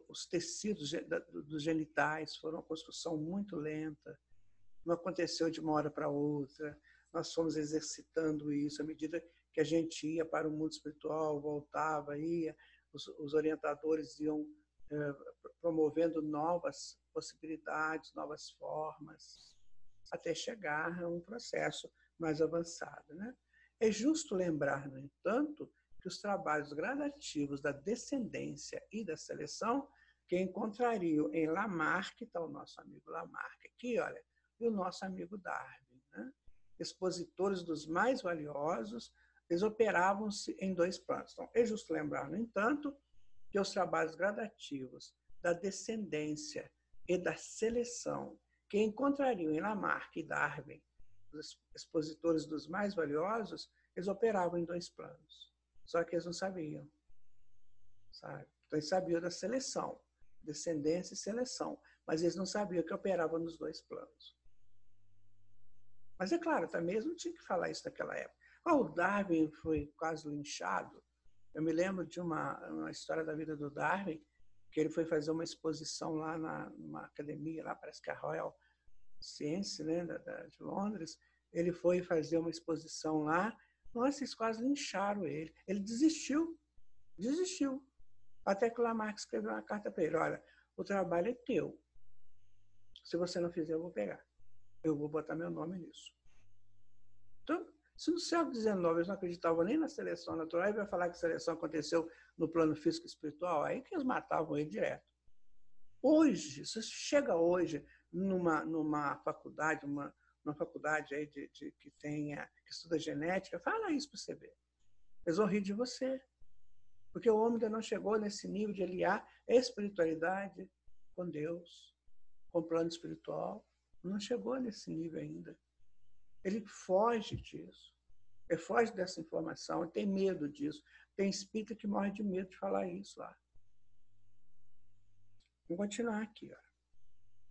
S1: Os tecidos dos genitais foram uma construção muito lenta. Não aconteceu de uma hora para outra. Nós fomos exercitando isso à medida que a gente ia para o mundo espiritual, voltava, ia. Os orientadores iam promovendo novas possibilidades, novas formas, até chegar a um processo mais avançado, né? É justo lembrar, no entanto, que os trabalhos gradativos da descendência e da seleção que encontrariam em Lamarck, está o nosso amigo Lamarck aqui, olha, e o nosso amigo Darwin, né? Expositores dos mais valiosos, eles operavam-se em dois planos. Então, é justo lembrar, no entanto, que os trabalhos gradativos da descendência e da seleção que encontrariam em Lamarck e Darwin, os expositores dos mais valiosos, eles operavam em dois planos. Só que eles não sabiam, sabe? Então, eles sabiam da seleção, descendência e seleção, mas eles não sabiam que operava nos dois planos. Mas é claro, também eles não tinham que falar isso naquela época. O Darwin foi quase linchado. Eu me lembro de uma história da vida do Darwin, que ele foi fazer uma exposição lá numa academia, lá parece que a Royal Science, né, de Londres. Ele foi fazer uma exposição lá. Nossa, eles quase lincharam ele. Ele desistiu. Até que o Lamarck escreveu uma carta para ele: olha, o trabalho é teu. Se você não fizer, eu vou pegar. Eu vou botar meu nome nisso. Então, se no século XIX eles não acreditavam nem na seleção natural, e vai falar que a seleção aconteceu no plano físico e espiritual, aí que eles matavam ele direto. Hoje, se você chega hoje numa faculdade, uma faculdade aí que estuda genética, fala isso para você ver. Eles vão rir de você. Porque o homem ainda não chegou nesse nível de aliar a espiritualidade com Deus, com o plano espiritual. Não chegou nesse nível ainda. Ele foge disso. Ele foge dessa informação, ele tem medo disso. Tem espírito que morre de medo de falar isso lá. Vamos continuar aqui. Ó.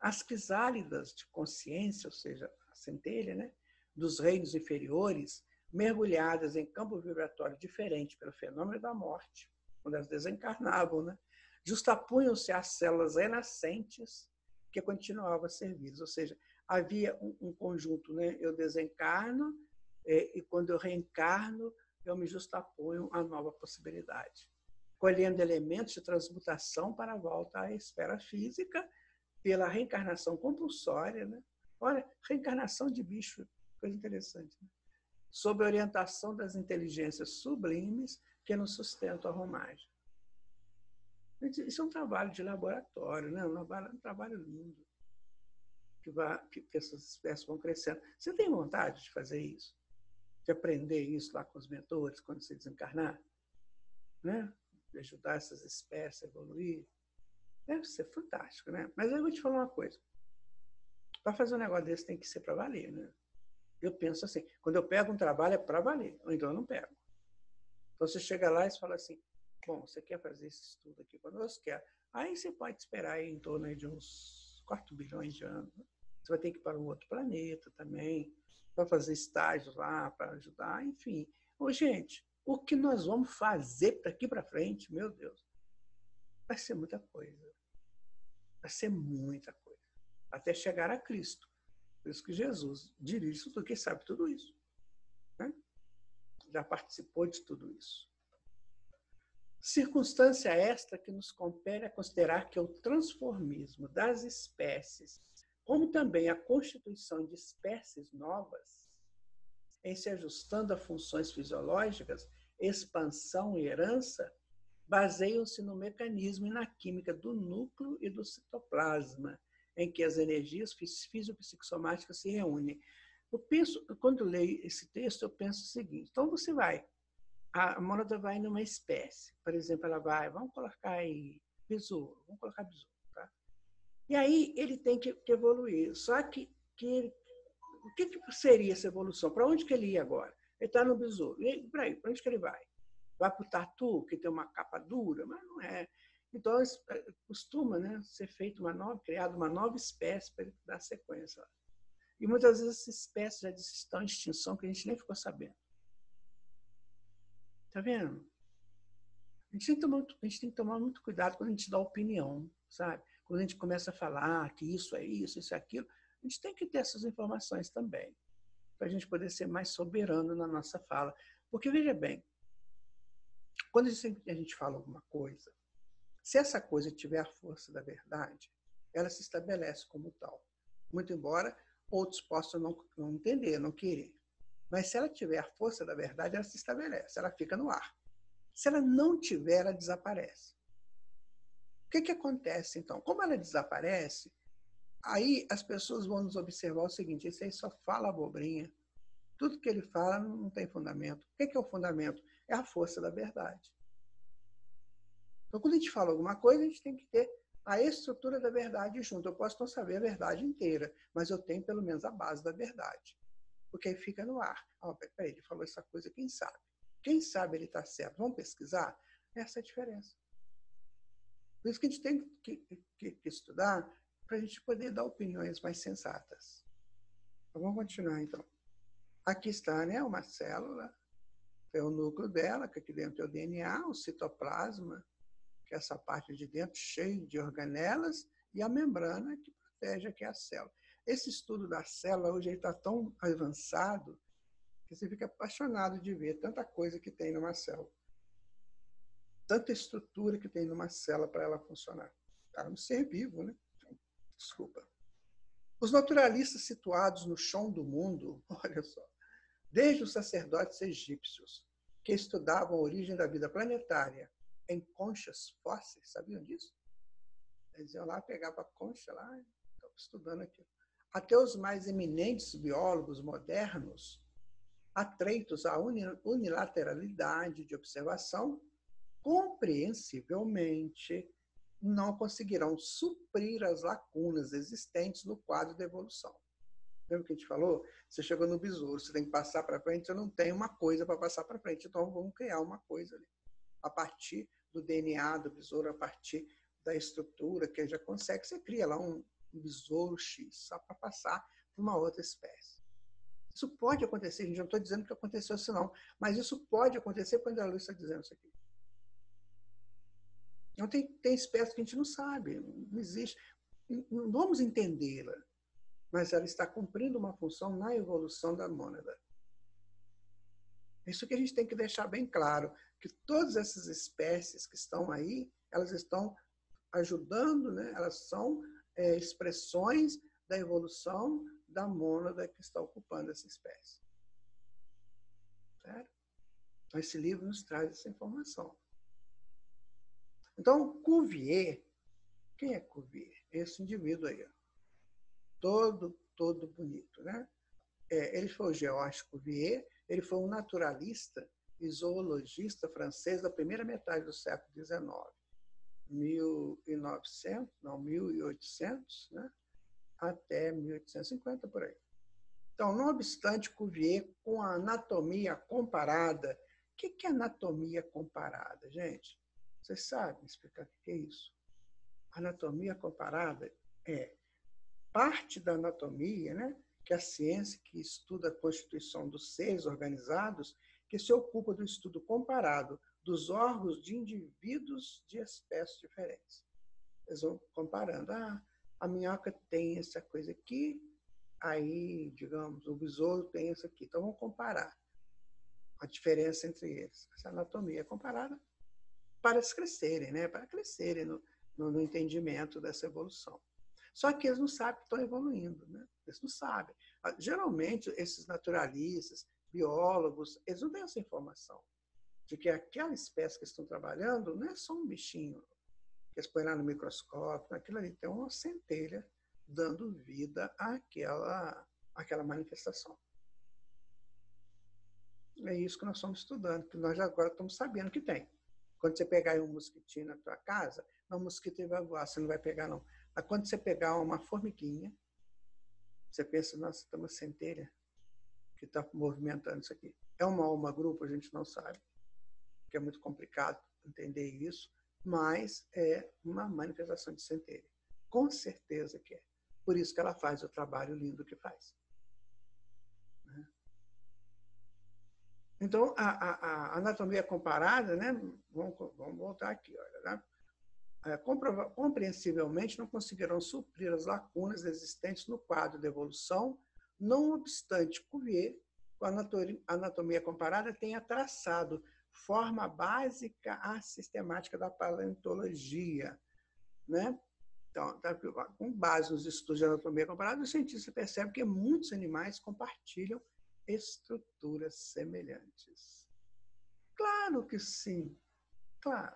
S1: As crisálidas de consciência, ou seja, a centelha, né, dos reinos inferiores, mergulhadas em campo vibratório diferente pelo fenômeno da morte, quando elas desencarnavam, né, justapunham-se às células renascentes que continuavam a servir. Ou seja, havia um conjunto, né? Eu desencarno e quando eu reencarno, eu me justaponho a nova possibilidade, colhendo elementos de transmutação para a volta à esfera física pela reencarnação compulsória, né? Olha, reencarnação de bicho, coisa interessante, né? Sob a orientação das inteligências sublimes que nos sustentam a romagem. Isso é um trabalho de laboratório, né? Um trabalho lindo. Que essas espécies vão crescendo. Você tem vontade de fazer isso? De aprender isso lá com os mentores, quando você desencarnar? Né? De ajudar essas espécies a evoluir? Deve ser fantástico, né? Mas eu vou te falar uma coisa. Para fazer um negócio desse tem que ser para valer, né? Eu penso assim, quando eu pego um trabalho é para valer, ou então eu não pego. Então você chega lá e fala assim, bom, você quer fazer esse estudo aqui conosco? Quer. Aí você pode esperar aí em torno de uns 4 bilhões de anos. Né? Você vai ter que ir para um outro planeta também, para fazer estágios lá, para ajudar, enfim. Ô, gente, o que nós vamos fazer daqui para frente, meu Deus, vai ser muita coisa. Vai ser muita coisa. Até chegar a Cristo. Por isso que Jesus dirige tudo, porque sabe tudo isso. Né? Já participou de tudo isso. Circunstância esta que nos compele a considerar que o transformismo das espécies, como também a constituição de espécies novas, em se ajustando a funções fisiológicas, expansão e herança, baseiam-se no mecanismo e na química do núcleo e do citoplasma, em que as energias fisiopsicossomáticas se reúnem. Eu penso, quando eu leio esse texto, eu penso o seguinte: então você vai, a mônada vai numa espécie, por exemplo, ela vai, vamos colocar aí besouro, vamos colocar besouro, tá? E aí ele tem que evoluir. Só que o que seria essa evolução? Para onde que ele ia agora? Ele está no besouro. E para onde que ele vai? Vai para o tatu, que tem uma capa dura? Mas não é. Então, costuma, né, ser feita criada uma nova espécie para ele dar sequência. E muitas vezes essas espécies já estão em extinção, que a gente nem ficou sabendo. Está vendo? A gente tem que tomar muito cuidado quando a gente dá opinião, sabe? Quando a gente começa a falar que isso é aquilo, a gente tem que ter essas informações também, para a gente poder ser mais soberano na nossa fala. Porque, veja bem, quando a gente fala alguma coisa, se essa coisa tiver a força da verdade, ela se estabelece como tal. Muito embora outros possam não entender, não querer. Mas se ela tiver a força da verdade, ela se estabelece, ela fica no ar. Se ela não tiver, ela desaparece. O que acontece, então? Como ela desaparece, aí as pessoas vão nos observar o seguinte: esse aí só fala abobrinha. Tudo que ele fala não tem fundamento. O que é o fundamento? É a força da verdade. Então, quando a gente fala alguma coisa, a gente tem que ter a estrutura da verdade junto. Eu posso não saber a verdade inteira, mas eu tenho pelo menos a base da verdade. Porque aí fica no ar. Peraí, ele falou essa coisa, quem sabe? Quem sabe ele está certo? Vamos pesquisar? Essa é a diferença. Por isso que a gente tem que estudar para a gente poder dar opiniões mais sensatas. Então, vamos continuar, então. Aqui está, né, uma célula, tem o núcleo dela, que aqui dentro tem o DNA, o citoplasma, que é essa parte de dentro cheia de organelas, e a membrana que protege aqui a célula. Esse estudo da célula hoje está tão avançado que você fica apaixonado de ver tanta coisa que tem numa célula. Tanta estrutura que tem numa célula para ela funcionar. É um ser vivo, né? Desculpa. Os naturalistas situados no chão do mundo, olha só, desde os sacerdotes egípcios, que estudavam a origem da vida planetária em conchas fósseis, sabiam disso? Eles iam lá, pegavam a concha lá, estavam estudando aquilo. Até os mais eminentes biólogos modernos, atreitos à unilateralidade de observação, compreensivelmente não conseguirão suprir as lacunas existentes no quadro da evolução. Lembra que a gente falou? Você chegou no besouro, você tem que passar para frente, você não tem uma coisa para passar para frente, então vamos criar uma coisa ali. A partir do DNA do besouro, a partir da estrutura que ele já consegue, você cria lá um besouro X, só para passar para uma outra espécie. Isso pode acontecer, gente, não estou dizendo que aconteceu assim não, mas isso pode acontecer quando a Luiz está dizendo isso aqui. Então, tem espécie que a gente não sabe, não existe. Não vamos entendê-la, mas ela está cumprindo uma função na evolução da mônada. Isso que a gente tem que deixar bem claro, que todas essas espécies que estão aí, elas estão ajudando, né? Elas são expressões da evolução da mônada que está ocupando essa espécie. Certo? Então, esse livro nos traz essa informação. Então, Cuvier, quem é Cuvier? Esse indivíduo aí, ó. Todo bonito, né? Ele foi o Georges Cuvier, ele foi um naturalista e zoologista francês da primeira metade do século XIX, 1800, né? Até 1850, por aí. Então, não obstante, Cuvier, com a anatomia comparada, o que é anatomia comparada, gente? Vocês sabem explicar o que é isso? Anatomia comparada é parte da anatomia, né, que é a ciência que estuda a constituição dos seres organizados, que se ocupa do estudo comparado dos órgãos de indivíduos de espécies diferentes. Eles vão comparando. A minhoca tem essa coisa aqui, aí, digamos, o besouro tem isso aqui. Então, vamos comparar a diferença entre eles. Essa anatomia é comparada para eles crescerem, né? Para crescerem no entendimento dessa evolução. Só que eles não sabem que estão evoluindo, né? Eles não sabem. Geralmente, esses naturalistas, biólogos, eles não têm essa informação de que aquela espécie que estão trabalhando não é só um bichinho que eles põem lá no microscópio, aquilo ali tem uma centelha dando vida àquela manifestação. É isso que nós estamos estudando, que nós agora estamos sabendo que tem. Quando você pegar um mosquitinho na tua casa, não, o mosquito vai voar, você não vai pegar, não. Mas quando você pegar uma formiguinha, você pensa, nossa, tem uma centelha que está movimentando isso aqui. É uma alma-grupo, a gente não sabe, porque é muito complicado entender isso, mas é uma manifestação de centelha. Com certeza que é. Por isso que ela faz o trabalho lindo que faz. Então, a anatomia comparada, né? Vamos voltar aqui, olha, né? Compreensivelmente não conseguirão suprir as lacunas existentes no quadro da evolução, não obstante Cuvier, com a anatomia comparada, tenha traçado forma básica à sistemática da paleontologia, né? Então, com base nos estudos de anatomia comparada, os cientistas percebem que muitos animais compartilham estruturas semelhantes. Claro que sim, claro.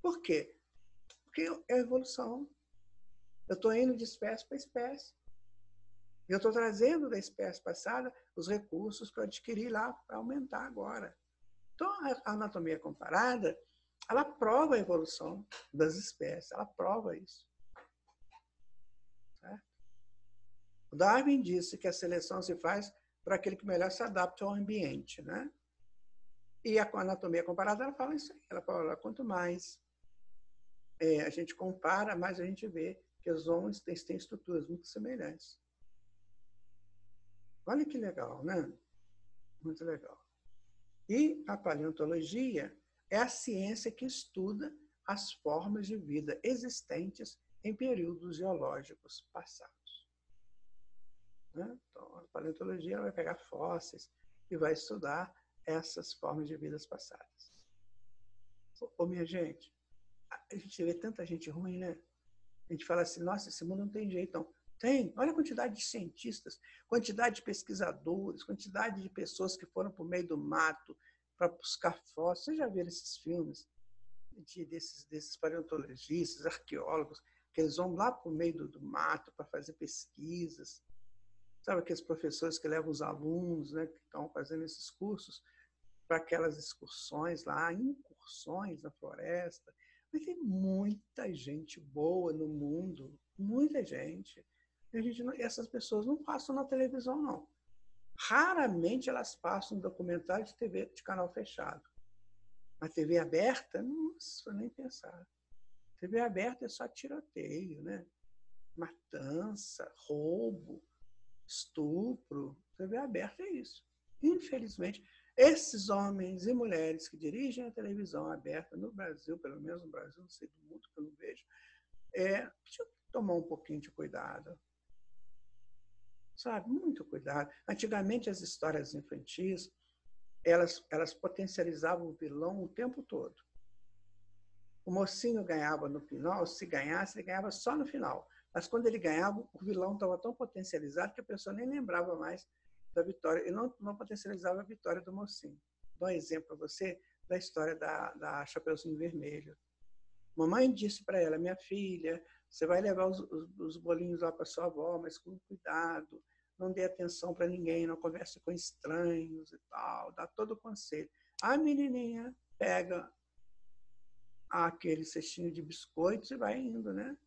S1: Por quê? Porque é a evolução. Eu estou indo de espécie para espécie. Eu estou trazendo da espécie passada os recursos que eu adquiri lá para aumentar agora. Então, a anatomia comparada, ela prova a evolução das espécies, ela prova isso. Certo? O Darwin disse que a seleção se faz para aquele que melhor se adapta ao ambiente, né? E a anatomia comparada, ela fala isso aí. Ela fala, quanto mais a gente compara, mais a gente vê que os homens têm estruturas muito semelhantes. Olha que legal, né? Muito legal. E a paleontologia é a ciência que estuda as formas de vida existentes em períodos geológicos passados. Né? Então, a paleontologia vai pegar fósseis e vai estudar essas formas de vidas passadas. Ô, minha gente, a gente vê tanta gente ruim, né? A gente fala assim, nossa, esse mundo não tem jeito, não. Tem. Olha a quantidade de cientistas, quantidade de pesquisadores, quantidade de pessoas que foram para o meio do mato para buscar fósseis. Vocês já viram esses filmes desses paleontologistas, arqueólogos, que eles vão lá para o meio do mato para fazer pesquisas? Sabe aqueles professores que levam os alunos, né, que estão fazendo esses cursos para aquelas excursões lá, incursões na floresta? Mas tem muita gente boa no mundo, muita gente. Essas pessoas não passam na televisão, não. Raramente elas passam um documentário de TV de canal fechado. A TV aberta, nossa, nem pensar. TV aberta é só tiroteio, né? Matança, roubo, estupro. TV aberta é isso. Infelizmente, esses homens e mulheres que dirigem a televisão aberta no Brasil, pelo menos no Brasil, não sei do mundo que eu não vejo, precisa tomar um pouquinho de cuidado. Sabe? Muito cuidado. Antigamente, as histórias infantis, elas potencializavam o vilão o tempo todo. O mocinho ganhava no final, se ganhasse, ele ganhava só no final. Mas quando ele ganhava, o vilão estava tão potencializado que a pessoa nem lembrava mais da vitória. E não potencializava a vitória do mocinho. Dou um exemplo para você da história da Chapeuzinho Vermelho. Mamãe disse para ela, minha filha, você vai levar os bolinhos lá para sua avó, mas com cuidado, não dê atenção para ninguém, não converse com estranhos e tal, dá todo o conselho. A menininha pega aquele cestinho de biscoitos e vai indo, né?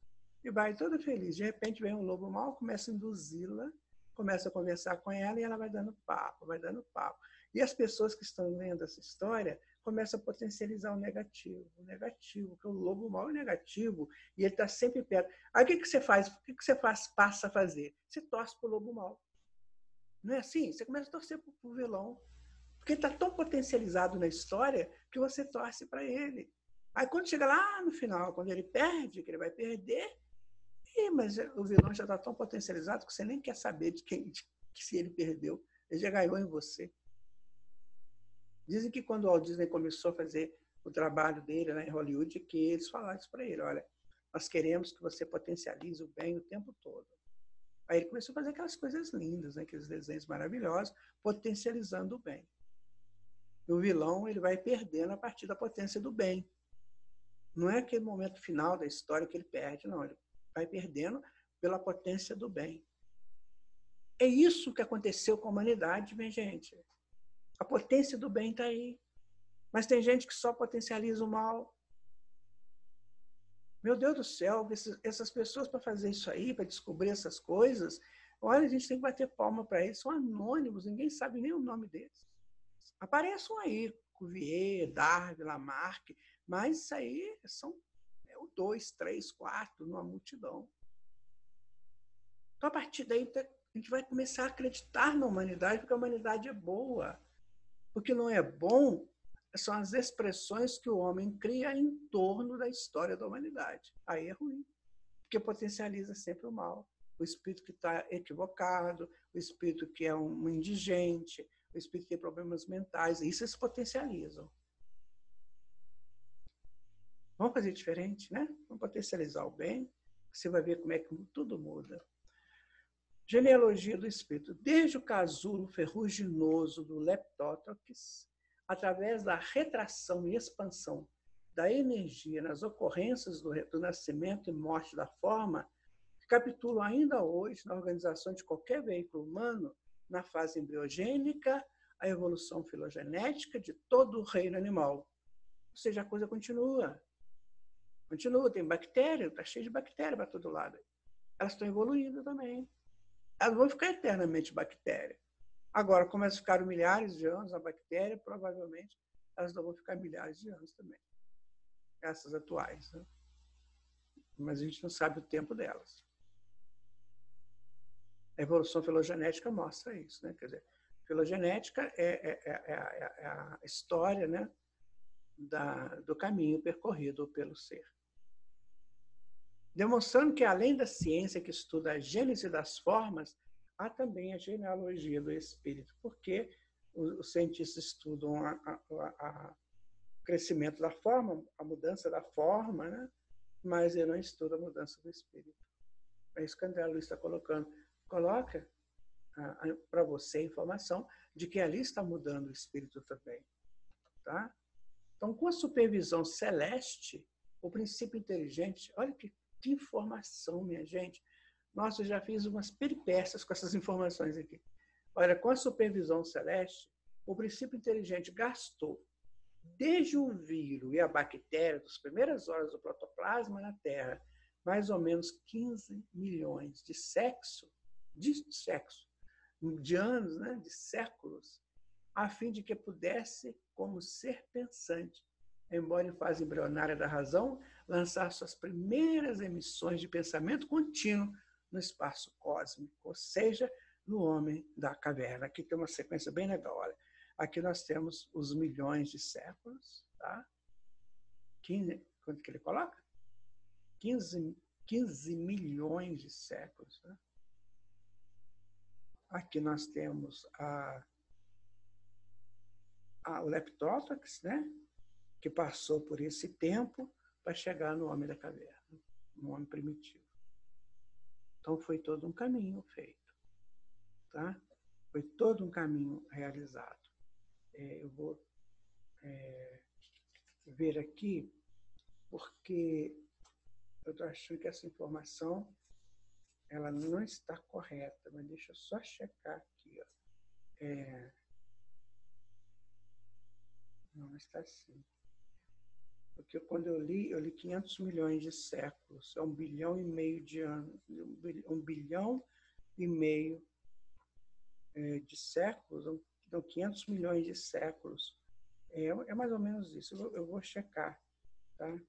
S1: E vai toda feliz. De repente vem um lobo mau, começa a induzi-la, começa a conversar com ela e ela vai dando papo, vai dando papo. E as pessoas que estão lendo essa história começam a potencializar o negativo, porque o lobo mau é negativo e ele está sempre perto. Aí o que você faz? O que você passa a fazer? Você torce para o lobo mau. Não é assim? Você começa a torcer para o vilão, porque ele está tão potencializado na história que você torce para ele. Aí quando chega lá no final, quando ele perde, que ele vai perder, mas o vilão já está tão potencializado que você nem quer saber se ele perdeu. Ele já ganhou em você. Dizem que quando o Walt Disney começou a fazer o trabalho dele, né, em Hollywood, que eles falaram isso para ele, olha, nós queremos que você potencialize o bem o tempo todo. Aí ele começou a fazer aquelas coisas lindas, né, aqueles desenhos maravilhosos, potencializando o bem. E o vilão ele vai perdendo a partir da potência do bem. Não é aquele momento final da história que ele perde, não. Ele vai perdendo pela potência do bem. É isso que aconteceu com a humanidade, minha gente. A potência do bem está aí. Mas tem gente que só potencializa o mal. Meu Deus do céu, essas pessoas para fazer isso aí, para descobrir essas coisas, olha, a gente tem que bater palma para eles. São anônimos, ninguém sabe nem o nome deles. Apareçam aí, Cuvier, Darwin, Lamarck, mas isso aí são o 2, 3, 4 numa multidão. Então, a partir daí, a gente vai começar a acreditar na humanidade, porque a humanidade é boa. O que não é bom são as expressões que o homem cria em torno da história da humanidade. Aí é ruim, porque potencializa sempre o mal. O espírito que está equivocado, o espírito que é um indigente, o espírito que tem problemas mentais, isso eles potencializam. Vamos fazer diferente, né? Vamos potencializar o bem, você vai ver como é que tudo muda. Genealogia do espírito. Desde o casulo ferruginoso do Leptótroques, através da retração e expansão da energia nas ocorrências do nascimento e morte da forma, que capitulam ainda hoje na organização de qualquer veículo humano, na fase embriogênica, a evolução filogenética de todo o reino animal. Ou seja, a coisa continua. Continua, tem bactéria, está cheio de bactéria para todo lado. Elas estão evoluindo também. Elas vão ficar eternamente bactéria. Agora, como elas ficaram milhares de anos, a bactéria, provavelmente, elas não vão ficar milhares de anos também. Essas atuais. Né? mas a gente não sabe o tempo delas. A evolução filogenética mostra isso, né? Quer dizer, filogenética é a história, né, do caminho percorrido pelo ser. Demonstrando que, além da ciência que estuda a gênese das formas, há também a genealogia do espírito, porque os cientistas estudam o crescimento da forma, a mudança da forma, né? Mas ele não estuda a mudança do espírito. É isso que o André Luiz está colocando. Coloca para você a informação de que ali está mudando o espírito também. Tá? Então, com a supervisão celeste, o princípio inteligente, olha que informação, minha gente. Nossa, eu já fiz umas peripécias com essas informações aqui. Olha, com a supervisão celeste, o princípio inteligente gastou, desde o vírus e a bactéria, das primeiras horas do protoplasma na Terra, mais ou menos 15 milhões de anos, né, de séculos, a fim de que pudesse, como ser pensante, embora em fase embrionária da razão, lançar suas primeiras emissões de pensamento contínuo no espaço cósmico, ou seja, no homem da caverna. Aqui tem uma sequência bem legal. Olha. Aqui nós temos os milhões de séculos. Tá? 15, quanto que ele coloca? 15 milhões de séculos. Né? Aqui nós temos o Leptótex, né? Que passou por esse tempo para chegar no homem da caverna, no homem primitivo. Então, foi todo um caminho feito. Tá? Foi todo um caminho realizado. Eu vou ver aqui, porque eu estou achando que essa informação ela não está correta, mas deixa eu só checar aqui. Ó. Não está assim. Porque quando eu li 500 milhões de séculos, é 1,5 bilhão de anos, 1,5 bilhão de séculos, então 500 milhões de séculos. É mais ou menos isso. Eu vou checar, tá?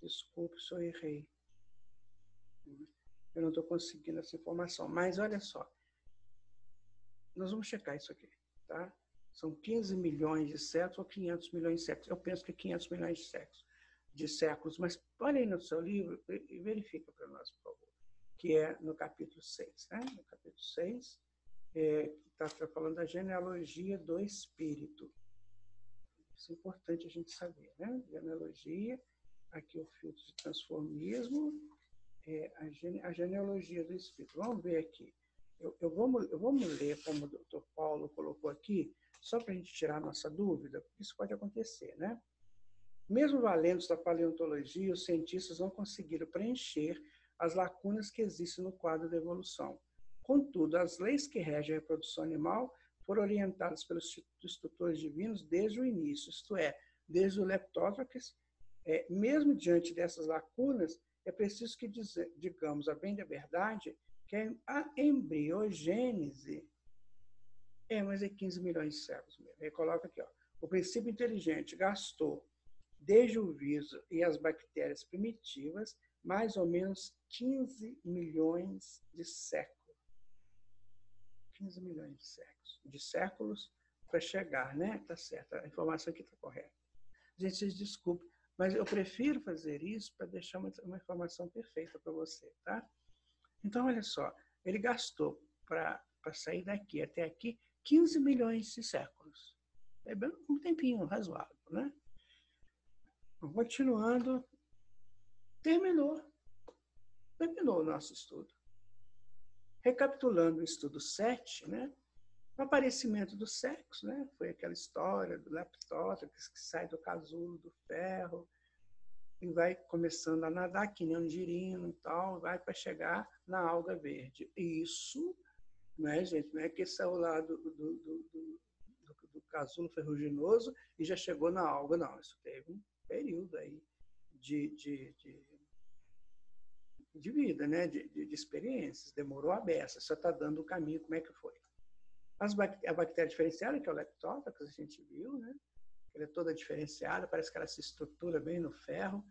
S1: Desculpe se eu errei. Eu não estou conseguindo essa informação. Mas olha só. Nós vamos checar isso aqui, tá? São 15 milhões de séculos ou 500 milhões de séculos. Eu penso que é 500 milhões de séculos. Mas olha aí no seu livro e verifica para nós, por favor. Que é no capítulo 6. Né? No capítulo 6, está falando da genealogia do espírito. Isso é importante a gente saber. Né? Genealogia, aqui o filtro de transformismo, a genealogia do espírito. Vamos ver aqui. Vamos ler como o Dr. Paulo colocou aqui, só para a gente tirar a nossa dúvida, porque isso pode acontecer, né? Mesmo valendo da paleontologia, os cientistas não conseguiram preencher as lacunas que existem no quadro da evolução. Contudo, as leis que regem a reprodução animal foram orientadas pelos instrutores divinos desde o início, isto é, desde o Leptótex. Mesmo diante dessas lacunas, é preciso que digamos, a bem da verdade, que a embriogênese mas é 15 milhões de séculos mesmo. Ele coloca aqui, ó, o princípio inteligente gastou, desde o vírus e as bactérias primitivas, mais ou menos 15 milhões de séculos. 15 milhões de séculos para chegar, né? Tá certo, a informação aqui está correta. Gente, vocês desculpem, mas eu prefiro fazer isso para deixar uma informação perfeita para você, tá? Então, olha só, ele gastou para sair daqui até aqui 15 milhões de séculos. É bem um tempinho razoável, né? Continuando, terminou o nosso estudo. Recapitulando o estudo 7, né? O aparecimento do sexo, né? Foi aquela história do Leptótex que sai do casulo do ferro e vai começando a nadar que nem um girino e tal, vai para chegar na alga verde. Isso, né, gente, não é que saiu lá do casulo ferruginoso e já chegou na alga, não. Isso teve um período aí de vida, né, de experiências. Demorou a beça, só está dando o caminho, como é que foi. A bactéria diferenciada, que é o Leptótex, que a gente viu, né? Ela é toda diferenciada, parece que ela se estrutura bem no ferro.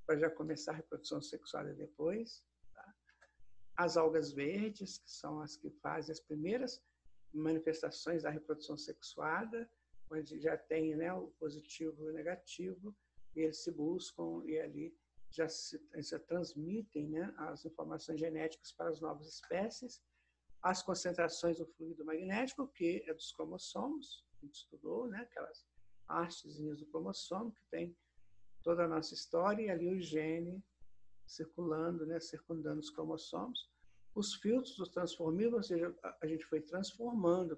S1: para já começar a reprodução sexuada depois. Tá? As algas verdes, que são as que fazem as primeiras manifestações da reprodução sexuada, onde já tem, né, o positivo e o negativo, e eles se buscam e ali já se transmitem, né, as informações genéticas para as novas espécies. As concentrações do fluido magnético, que é dos cromossomos, a gente estudou, né, aquelas hastezinhas do cromossomo, que tem toda a nossa história, e ali o gene circulando, né, circundando os cromossomos. Os filtros dos transformíveis, ou seja, a gente foi transformando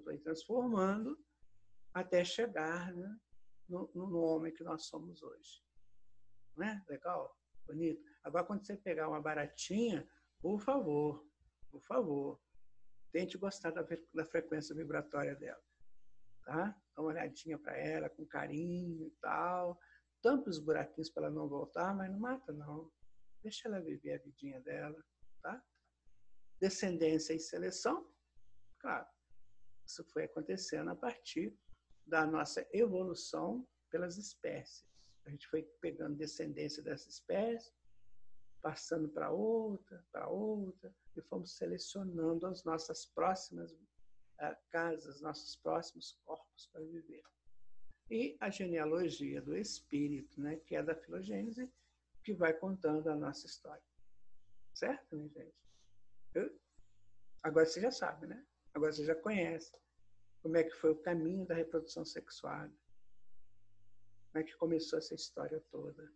S1: até chegar, né, no homem que nós somos hoje. Não é? Legal? Bonito? Agora, quando você pegar uma baratinha, por favor, tente gostar da frequência vibratória dela. Tá? Dá uma olhadinha para ela, com carinho e tal. Tampa os buraquinhos para ela não voltar, mas não mata, não. Deixa ela viver a vidinha dela. Tá? Descendência e seleção, claro, isso foi acontecendo a partir da nossa evolução pelas espécies. A gente foi pegando descendência dessa espécie, passando para outra, e fomos selecionando as nossas próximas casas, nossos próximos corpos para viver. E a genealogia do espírito, né, que é da filogênese, que vai contando a nossa história. Certo, minha gente? Agora você já sabe, né? Agora você já conhece como é que foi o caminho da reprodução sexuada. Como é que começou essa história toda.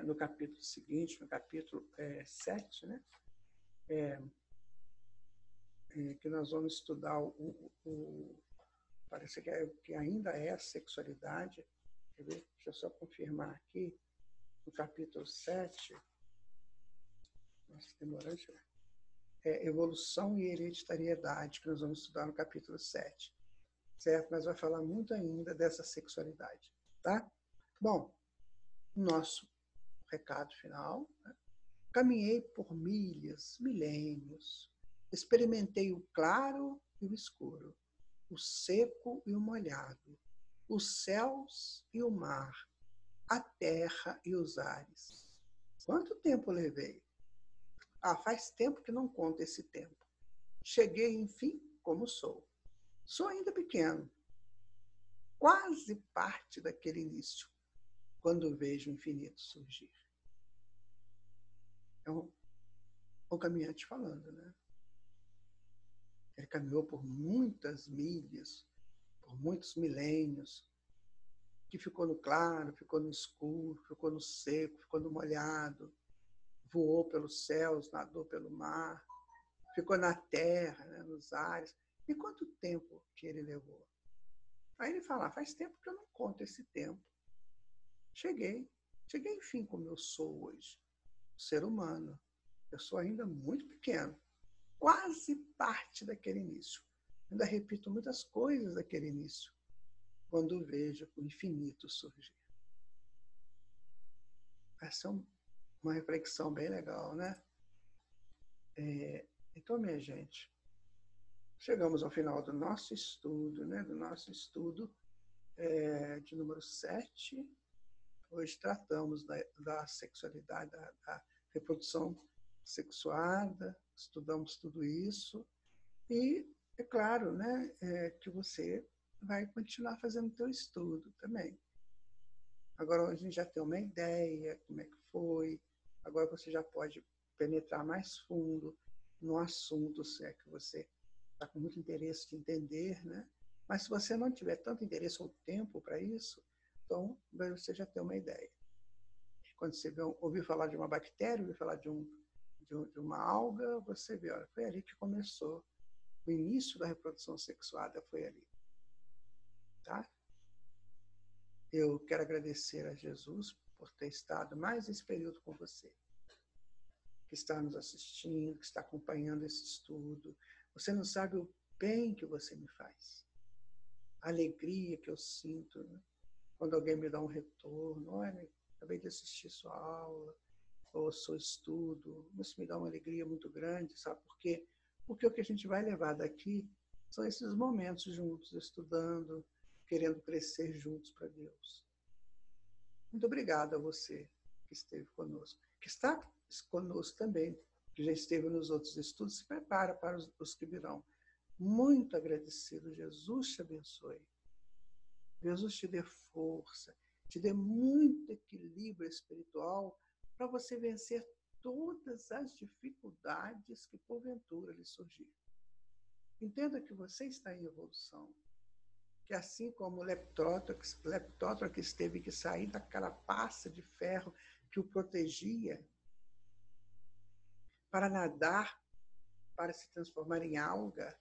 S1: No capítulo seguinte, no capítulo 7, né? Que nós vamos estudar parece que ainda é a sexualidade. Quer ver? Deixa eu só confirmar aqui. No capítulo 7, nossa, demorante, né? Evolução e hereditariedade, que nós vamos estudar no capítulo 7. Certo? Mas vai falar muito ainda dessa sexualidade. Tá? Bom, nosso recado final. Né? Caminhei por milhas, milênios. Experimentei o claro e o escuro, o seco e o molhado, os céus e o mar, a terra e os ares. Quanto tempo levei? Faz tempo que não conto esse tempo. Cheguei, enfim, como sou. Sou ainda pequeno, quase parte daquele início, quando vejo o infinito surgir. É o caminhante falando, né? Ele caminhou por muitas milhas, por muitos milênios, que ficou no claro, ficou no escuro, ficou no seco, ficou no molhado, voou pelos céus, nadou pelo mar, ficou na terra, né, nos ares. E quanto tempo que ele levou? Aí ele fala, faz tempo que eu não conto esse tempo. Cheguei, enfim, como eu sou hoje, ser humano. Eu sou ainda muito pequeno, quase parte daquele início. Ainda repito muitas coisas daquele início, quando vejo o infinito surgir. Essa é uma reflexão bem legal, né? Então, minha gente, chegamos ao final do nosso estudo, né? Do nosso estudo de número 7. Hoje tratamos da sexualidade, da reprodução sexuada, estudamos tudo isso. E é claro, né, que você vai continuar fazendo o seu estudo também. Agora a gente já tem uma ideia, como é que foi. Agora você já pode penetrar mais fundo no assunto, se é que você está com muito interesse de entender, né? Mas se você não tiver tanto interesse ou tempo para isso, então você já tem uma ideia. Quando você ouviu falar de uma bactéria, ouviu falar de uma alga, você vê, olha, foi ali que começou. O início da reprodução sexuada foi ali. Tá? Eu quero agradecer a Jesus por ter estado mais esse período com você, que está nos assistindo, que está acompanhando esse estudo. Você não sabe o bem que você me faz, a alegria que eu sinto, né? Quando alguém me dá um retorno, olha, acabei de assistir sua aula, ou seu estudo, isso me dá uma alegria muito grande, sabe por quê? Porque o que a gente vai levar daqui são esses momentos juntos, estudando, querendo crescer juntos para Deus. Muito obrigada a você que esteve conosco, que está conosco também, que já esteve nos outros estudos, se prepara para os que virão. Muito agradecido. Jesus te abençoe. Jesus te dê força, te dê muito equilíbrio espiritual para você vencer todas as dificuldades que porventura lhe surgirem. Entenda que você está em evolução, que assim como o Leptótrox teve que sair da carapaça de ferro que o protegia para nadar, para se transformar em alga,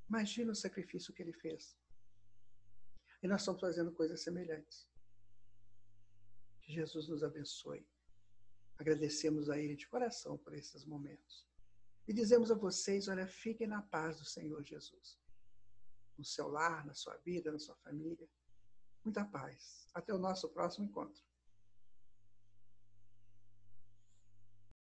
S1: imagina o sacrifício que ele fez. E nós estamos fazendo coisas semelhantes. Que Jesus nos abençoe. Agradecemos a Ele de coração por esses momentos. E dizemos a vocês, olha, fiquem na paz do Senhor Jesus. No seu lar, na sua vida, na sua família. Muita paz. Até o nosso próximo encontro.